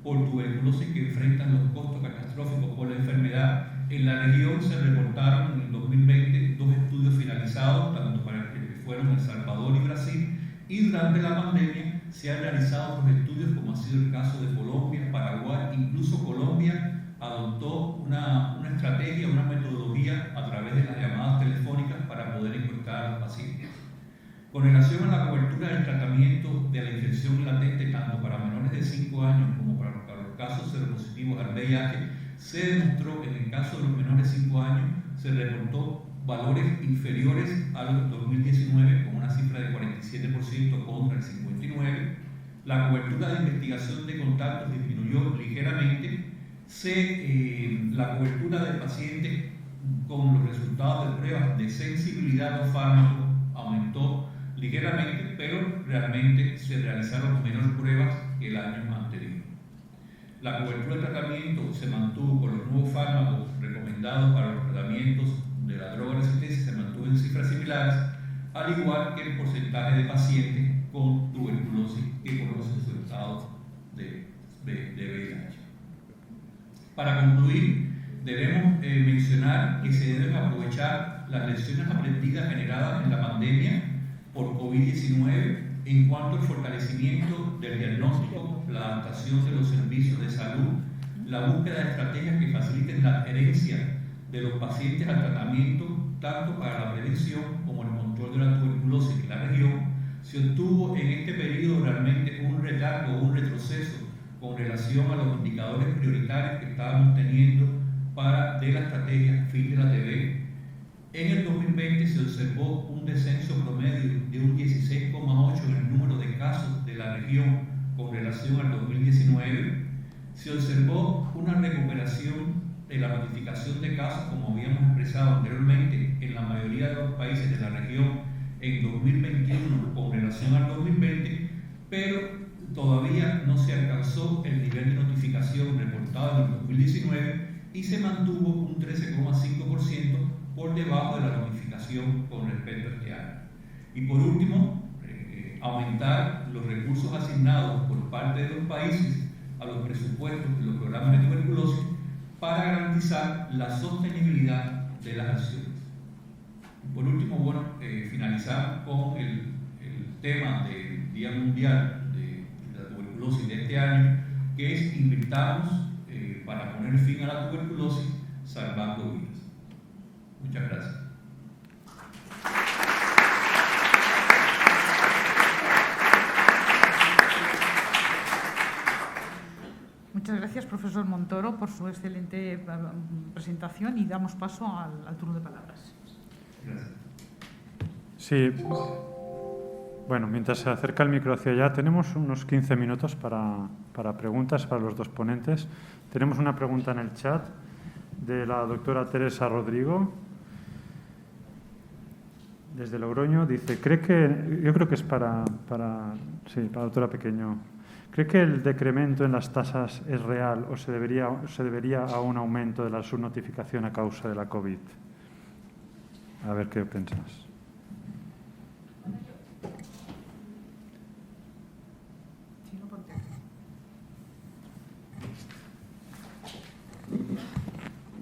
por tuberculosis que enfrentan los costos catastróficos por la enfermedad, en la región se reportaron en el 2020 2 estudios finalizados, tanto para el que fueron El Salvador y Brasil, y durante la pandemia se han realizado otros estudios, como ha sido el caso de Colombia, Paraguay. Incluso Colombia adoptó una estrategia, una metodología a través de las llamadas telefónicas para poder encontrar a los pacientes. Con relación a la cobertura del tratamiento de la infección latente, tanto para menores de 5 años como para los casos seropositivos al VIH, se demostró que en el caso de los menores de 5 años se reportó valores inferiores a los 2019, con una cifra de 47% contra el 59%. La cobertura de investigación de contactos disminuyó ligeramente. La cobertura de pacientes con los resultados de pruebas de sensibilidad a los fármacos aumentó ligeramente, pero realmente se realizaron menos pruebas que el año anterior. La cobertura de tratamiento se mantuvo con los nuevos fármacos recomendados para los tratamientos de la droga resistencia, se mantuvo en cifras similares, al igual que el porcentaje de pacientes con tuberculosis que con los resultados de VIH. Para concluir, debemos mencionar que se deben aprovechar las lecciones aprendidas generadas en la pandemia por COVID-19 en cuanto al fortalecimiento del diagnóstico, la adaptación de los servicios de salud, la búsqueda de estrategias que faciliten la adherencia de los pacientes al tratamiento, tanto para la prevención como el control de la tuberculosis en la región. Se obtuvo en este periodo realmente un retardo o un retroceso con relación a los indicadores prioritarios que estábamos teniendo de la estrategia FIT de la TB. En el 2020 se observó un descenso promedio de un 16,8% en el número de casos de la región con relación al 2019. Se observó una recuperación de la notificación de casos, como habíamos expresado anteriormente, en la mayoría de los países de la región en 2021 con relación al 2020, pero todavía no se alcanzó el nivel de notificación reportado en el 2019 y se mantuvo un 13,5% por debajo de la notificación con respecto a este año. Y por último, aumentar los recursos asignados por parte de los países a los presupuestos de los programas de tuberculosis para garantizar la sostenibilidad de las acciones. Por último, bueno, finalizar con el tema del Día Mundial de la Tuberculosis de este año, que es invirtamos para poner fin a la tuberculosis salvando vidas. Muchas gracias. Muchas gracias, profesor Montoro, por su excelente presentación y damos paso al turno de palabras. Gracias. Sí. Bueno, mientras se acerca el micro hacia allá, tenemos unos 15 minutos para preguntas para los dos ponentes. Tenemos una pregunta en el chat de la doctora Teresa Rodrigo, desde Logroño. Dice, yo creo que es para la doctora Pequeño. ¿Cree que el decremento en las tasas es real o se debería a un aumento de la subnotificación a causa de la COVID? A ver qué piensas.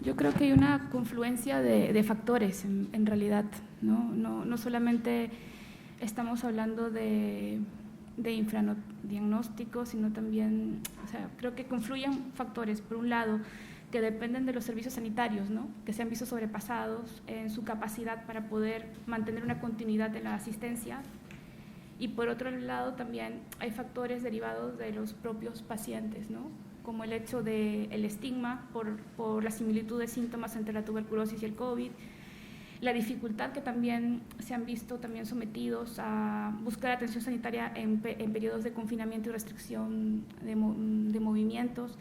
Yo creo que hay una confluencia de factores en realidad, no solamente estamos hablando de infradiagnóstico, sino también, creo que confluyen factores, por un lado, que dependen de los servicios sanitarios, que se han visto sobrepasados en su capacidad para poder mantener una continuidad en la asistencia, y por otro lado también hay factores derivados de los propios pacientes, como el hecho del estigma por la similitud de síntomas entre la tuberculosis y el COVID, la dificultad que también se han visto también sometidos a buscar atención sanitaria en periodos de confinamiento y restricción de movimientos.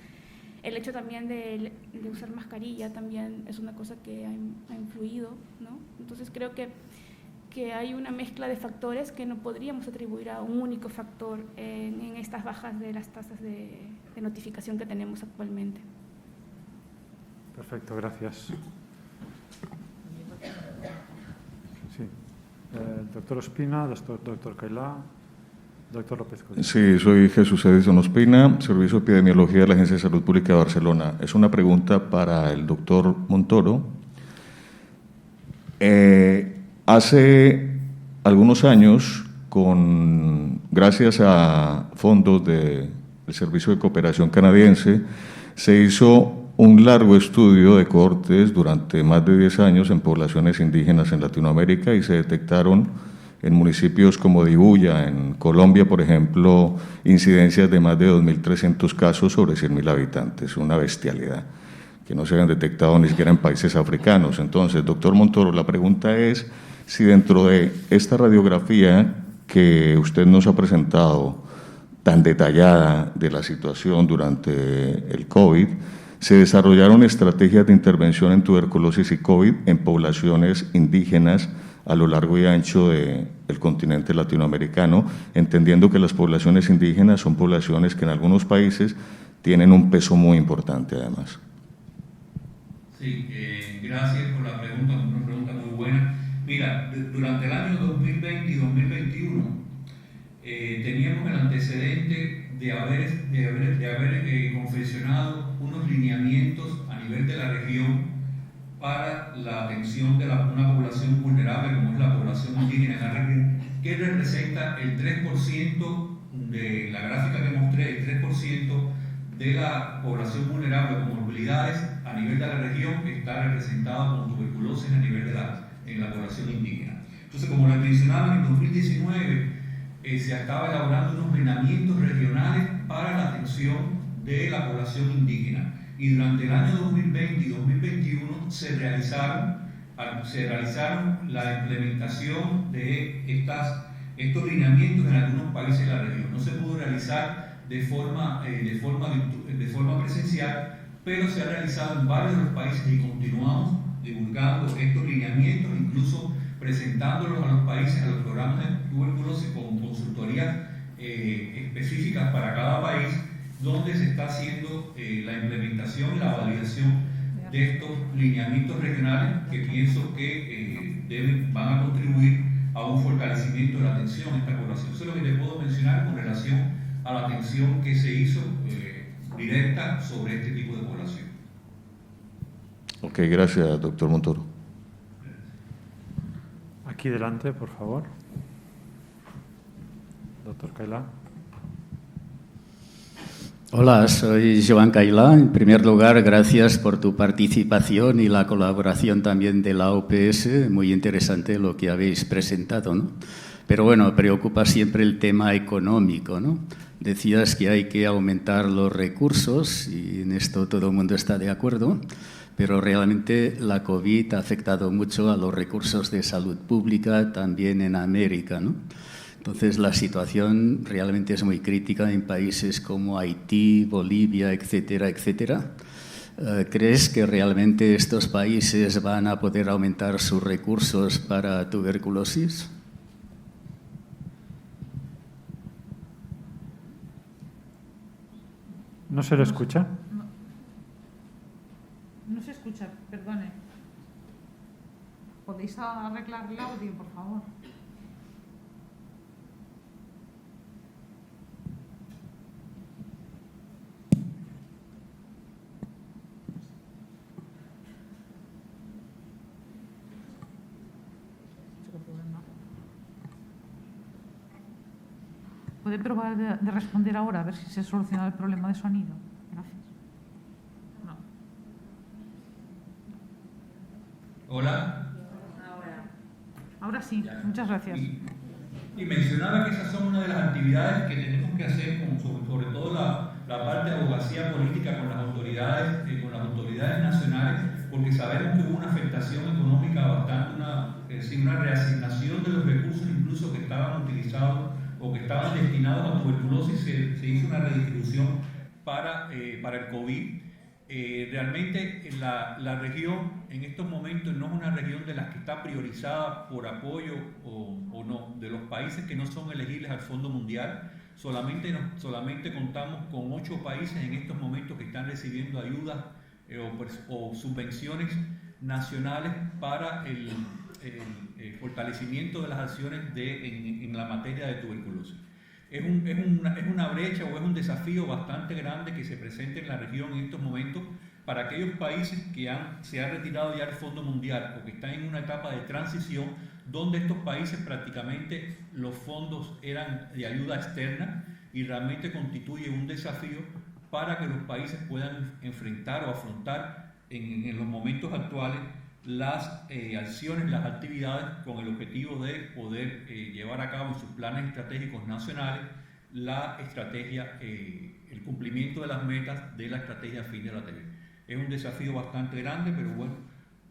El hecho también de usar mascarilla también es una cosa que ha influido, Entonces creo que hay una mezcla de factores que no podríamos atribuir a un único factor en estas bajas de las tasas de notificación que tenemos actualmente. Perfecto, gracias. Sí. Doctor Ospina, doctor Cailá, doctor López Codina. Sí, soy Jesús Edison Ospina, Servicio de Epidemiología de la Agencia de Salud Pública de Barcelona. Es una pregunta para el doctor Montoro. Hace algunos años, gracias a fondos del Servicio de Cooperación Canadiense, se hizo un largo estudio de cohortes durante más de 10 años en poblaciones indígenas en Latinoamérica y se detectaron en municipios como Dibuya, en Colombia, por ejemplo, incidencias de más de 2.300 casos sobre 100.000 habitantes, una bestialidad que no se habían detectado ni siquiera en países africanos. Entonces, doctor Montoro, la pregunta es si dentro de esta radiografía que usted nos ha presentado tan detallada de la situación durante el COVID, se desarrollaron estrategias de intervención en tuberculosis y COVID en poblaciones indígenas a lo largo y ancho del continente latinoamericano, entendiendo que las poblaciones indígenas son poblaciones que en algunos países tienen un peso muy importante además. Sí, gracias por la pregunta, una pregunta muy buena. Mira, durante el año 2020 y 2021 teníamos el antecedente de haber confeccionado unos lineamientos a nivel de la región para la atención de una población vulnerable como es la población indígena en la región, que representa el 3% de la gráfica que mostré, el 3% de la población vulnerable con morbilidades a nivel de la región está representado con tuberculosis a nivel en la población indígena. Entonces, como les mencionaba, en 2019 se estaba elaborando unos lineamientos regionales para la atención de la población indígena. Y durante el año 2020 y 2021 se realizaron la implementación de estos lineamientos en algunos países de la región. No se pudo realizar de forma presencial, pero se ha realizado en varios de los países y continuamos divulgando estos lineamientos, incluso presentándolos a los países, a los programas de tuberculosis con consultorías específicas para cada país, donde se está haciendo la implementación y la validación de estos lineamientos regionales que pienso que van a contribuir a un fortalecimiento de la atención a esta población. Eso es lo que te puedo mencionar con relación a la atención que se hizo directa sobre este tipo de población. Ok, gracias, doctor Montoro. Aquí delante, por favor. Doctor Cailá. Hola, soy Joan Cailá. En primer lugar, gracias por tu participación y la colaboración también de la OPS. Muy interesante lo que habéis presentado, ¿no? Pero bueno, preocupa siempre el tema económico, ¿no? Decías que hay que aumentar los recursos y en esto todo el mundo está de acuerdo, pero realmente la COVID ha afectado mucho a los recursos de salud pública también en América, ¿no? Entonces, la situación realmente es muy crítica en países como Haití, Bolivia, etcétera, etcétera. ¿Crees que realmente estos países van a poder aumentar sus recursos para tuberculosis? ¿No se le escucha? No se escucha, perdone. ¿Podéis arreglar el audio, por favor? ¿Puede probar de responder ahora a ver si se ha solucionado el problema de sonido? Gracias. No. Hola. Ahora sí, muchas gracias. Y mencionaba que esas son una de las actividades que tenemos que hacer, sobre todo la parte de abogacía política con las autoridades nacionales, porque sabemos que hubo una afectación económica bastante, una reasignación de los recursos incluso que estaban utilizados o que estaban destinados a tuberculosis, se hizo una redistribución para el COVID. Realmente la región en estos momentos no es una región de las que está priorizada por apoyo o no, de los países que no son elegibles al Fondo Mundial. Solamente contamos con 8 países en estos momentos que están recibiendo ayudas o subvenciones nacionales para el fortalecimiento de las acciones en la materia de tuberculosis. Es una brecha o es un desafío bastante grande que se presenta en la región en estos momentos para aquellos países que se han retirado ya del Fondo Mundial o que están en una etapa de transición donde estos países prácticamente los fondos eran de ayuda externa y realmente constituye un desafío para que los países puedan enfrentar o afrontar en los momentos actuales las acciones, las actividades con el objetivo de poder llevar a cabo en sus planes estratégicos nacionales la estrategia, el cumplimiento de las metas de la estrategia fin de la TV. Es un desafío bastante grande, pero bueno,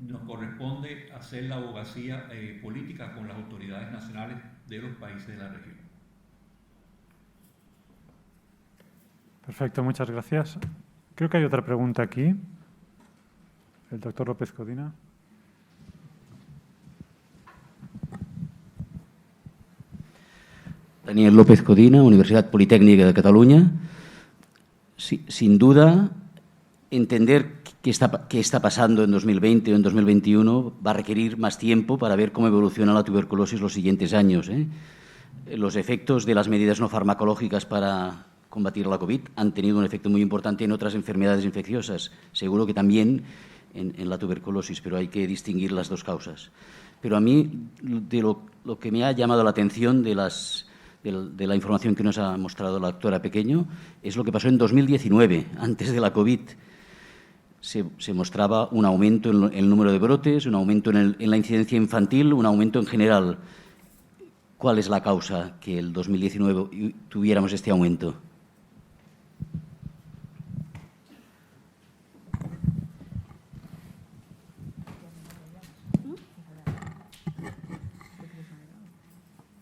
nos corresponde hacer la abogacía política con las autoridades nacionales de los países de la región. Perfecto, muchas gracias. Creo que hay otra pregunta aquí. El doctor López Codina. Daniel López Codina, Universidad Politécnica de Cataluña. Sí, sin duda, entender qué está pasando en 2020 o en 2021 va a requerir más tiempo para ver cómo evoluciona la tuberculosis los siguientes años. Los efectos de las medidas no farmacológicas para combatir la COVID han tenido un efecto muy importante en otras enfermedades infecciosas. Seguro que también en la tuberculosis, pero hay que distinguir las dos causas. Pero a mí, de lo que me ha llamado la atención de la información que nos ha mostrado la doctora Pequeño, es lo que pasó en 2019, antes de la COVID. Se mostraba un aumento en el número de brotes, un aumento en la incidencia infantil, un aumento en general. ¿Cuál es la causa que el 2019 tuviéramos este aumento?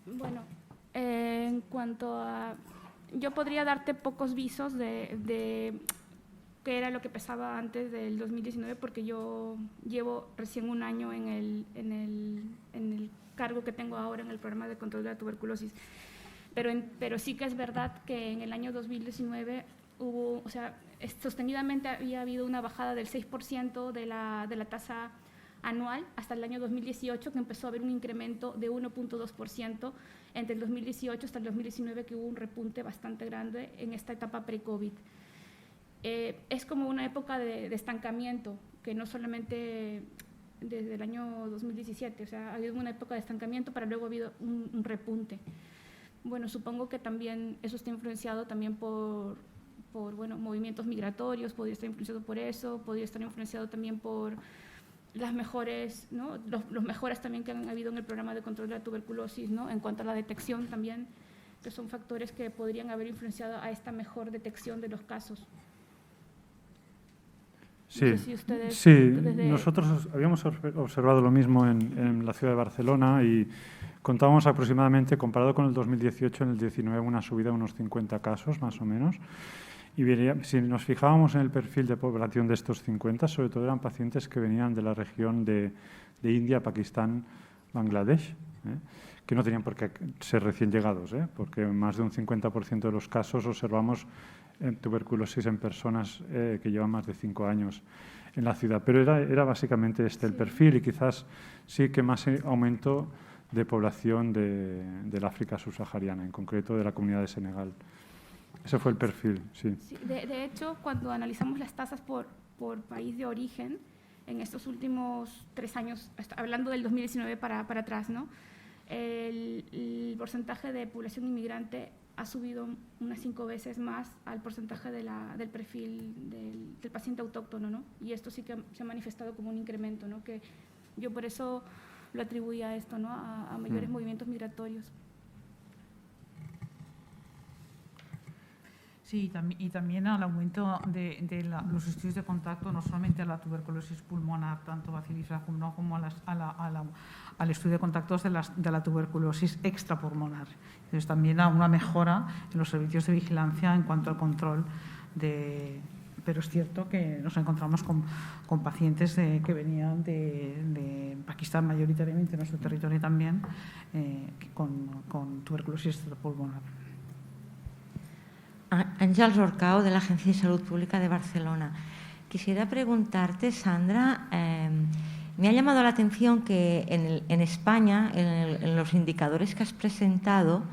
Bueno, en cuanto a... Yo podría darte pocos visos de qué era lo que pasaba antes del 2019, porque yo llevo recién un año en el cargo que tengo ahora en el programa de control de la tuberculosis. Pero sí que es verdad que en el año 2019 sostenidamente había habido una bajada del 6% de la tasa anual hasta el año 2018, que empezó a haber un incremento de 1.2% entre el 2018 hasta el 2019, que hubo un repunte bastante grande en esta etapa pre-COVID. Es como una época de estancamiento, que no solamente desde el año 2017, o sea, ha habido una época de estancamiento, pero luego ha habido un repunte. Bueno, supongo que también eso está influenciado también por movimientos migratorios, podría estar influenciado por eso, podría estar influenciado también por las mejores, ¿no? los mejoras también que han habido en el programa de control de la tuberculosis, ¿no? En cuanto a la detección también, que son factores que podrían haber influenciado a esta mejor detección de los casos. Sí, no sé si ustedes, sí. Nosotros habíamos observado lo mismo en la ciudad de Barcelona y contábamos aproximadamente, comparado con el 2018, en el 19 una subida de unos 50 casos más o menos. Y si nos fijábamos en el perfil de población de estos 50, sobre todo eran pacientes que venían de la región de India, Pakistán, Bangladesh, que no tenían por qué ser recién llegados, porque más de un 50% de los casos observamos tuberculosis en personas que llevan más de 5 años en la ciudad. Pero era básicamente el perfil y quizás sí que más aumento de población del África subsahariana, en concreto de la comunidad de Senegal. Ese fue el perfil, sí. Sí, de hecho, cuando analizamos las tasas por país de origen, en estos últimos 3 años, hablando del 2019 para atrás, ¿no? El porcentaje de población inmigrante ha subido unas 5 veces más al porcentaje del perfil del paciente autóctono, ¿no? Y esto sí que se ha manifestado como un incremento, ¿no? Que yo por eso lo atribuía a esto, ¿no? A mayores movimientos migratorios. Sí, y también al aumento de los estudios de contacto, no solamente a la tuberculosis pulmonar, tanto bacilífera como al estudio de contactos de la tuberculosis extrapulmonar. Entonces, también a una mejora en los servicios de vigilancia en cuanto al control pero es cierto que nos encontramos con pacientes que venían de Pakistán mayoritariamente, en nuestro territorio también, con tuberculosis extrapulmonar. Àngels Orcao, de la Agencia de Salud Pública de Barcelona. Quisiera preguntarte, Sandra, me ha llamado la atención que en España, en los indicadores que has presentado,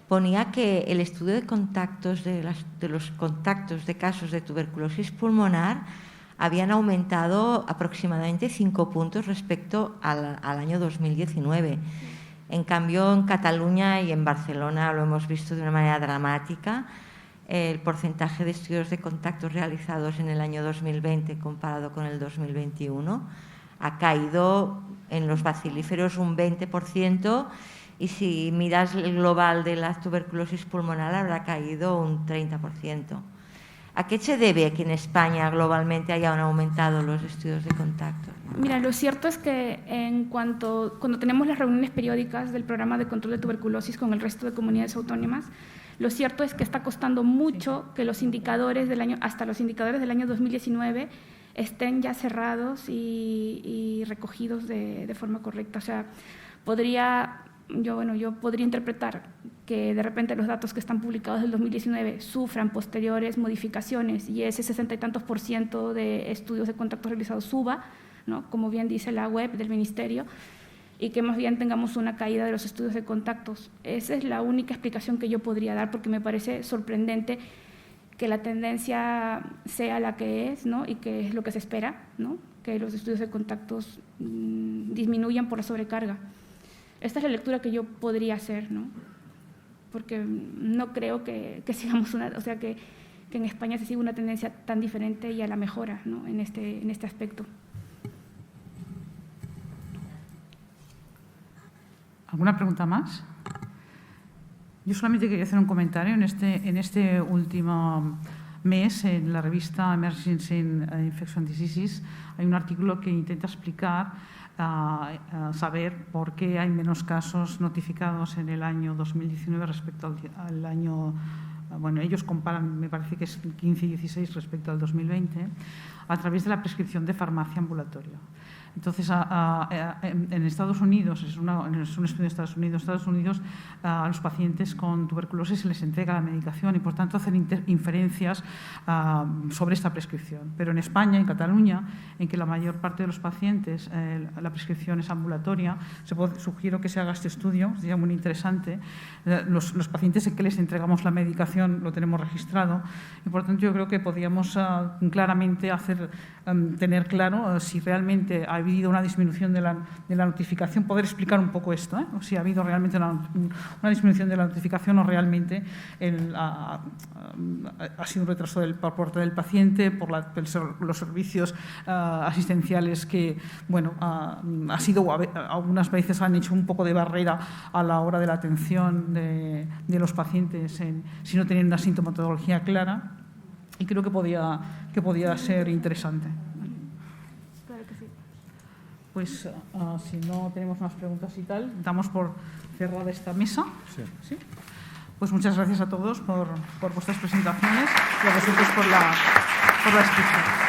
ponía que el estudio de contactos de los contactos de casos de tuberculosis pulmonar habían aumentado aproximadamente 5 puntos respecto al año 2019. En cambio, en Cataluña y en Barcelona lo hemos visto de una manera dramática. El porcentaje de estudios de contactos realizados en el año 2020 comparado con el 2021 ha caído en los bacilíferos un 20% y si miras el global de la tuberculosis pulmonar habrá caído un 30%. ¿A qué se debe que en España globalmente hayan aumentado los estudios de contactos? Mira, lo cierto es que cuando tenemos las reuniones periódicas del programa de control de tuberculosis con el resto de comunidades autónomas, lo cierto es que está costando mucho que los indicadores hasta los indicadores del año 2019 estén ya cerrados y recogidos de forma correcta. O sea, yo podría interpretar que de repente los datos que están publicados del 2019 sufran posteriores modificaciones y ese 60 y tantos % de estudios de contactos realizados suba, ¿no? Como bien dice la web del Ministerio, y que más bien tengamos una caída de los estudios de contactos. Esa es la única explicación que yo podría dar, porque me parece sorprendente que la tendencia sea la que es, ¿no? Y que es lo que se espera, ¿no? Que los estudios de contactos disminuyan por la sobrecarga. Esta es la lectura que yo podría hacer, ¿no? Porque no creo que sigamos que en España se siga una tendencia tan diferente y a la mejora, ¿no? en este aspecto. ¿Alguna pregunta más? Yo solamente quería hacer un comentario. En este último mes, en la revista Emergency Infection Diseases, hay un artículo que intenta explicar, saber por qué hay menos casos notificados en el año 2019 respecto al año... Bueno, ellos comparan, me parece que es 15 y 16 respecto al 2020, a través de la prescripción de farmacia ambulatoria. Entonces, en Estados Unidos, es un estudio de Estados Unidos, a los pacientes con tuberculosis se les entrega la medicación y, por tanto, hacen inferencias sobre esta prescripción. Pero en España, en Cataluña, en que la mayor parte de los pacientes la prescripción es ambulatoria, sugiero que se haga este estudio, sería muy interesante. Los pacientes en que les entregamos la medicación lo tenemos registrado y, por tanto, yo creo que podríamos claramente tener claro si realmente ha habido una disminución de la notificación, poder explicar un poco esto, o si ha habido realmente una disminución de la notificación o realmente ha sido un retraso por parte del paciente, por los servicios asistenciales que, bueno, algunas veces han hecho un poco de barrera a la hora de la atención de los pacientes si no tienen una sintomatología clara, y creo que podía ser interesante. Claro que sí. Pues si no tenemos más preguntas y tal, damos por cerrada esta mesa. Sí. ¿Sí? Pues muchas gracias a todos por vuestras presentaciones y a vosotros por la escucha.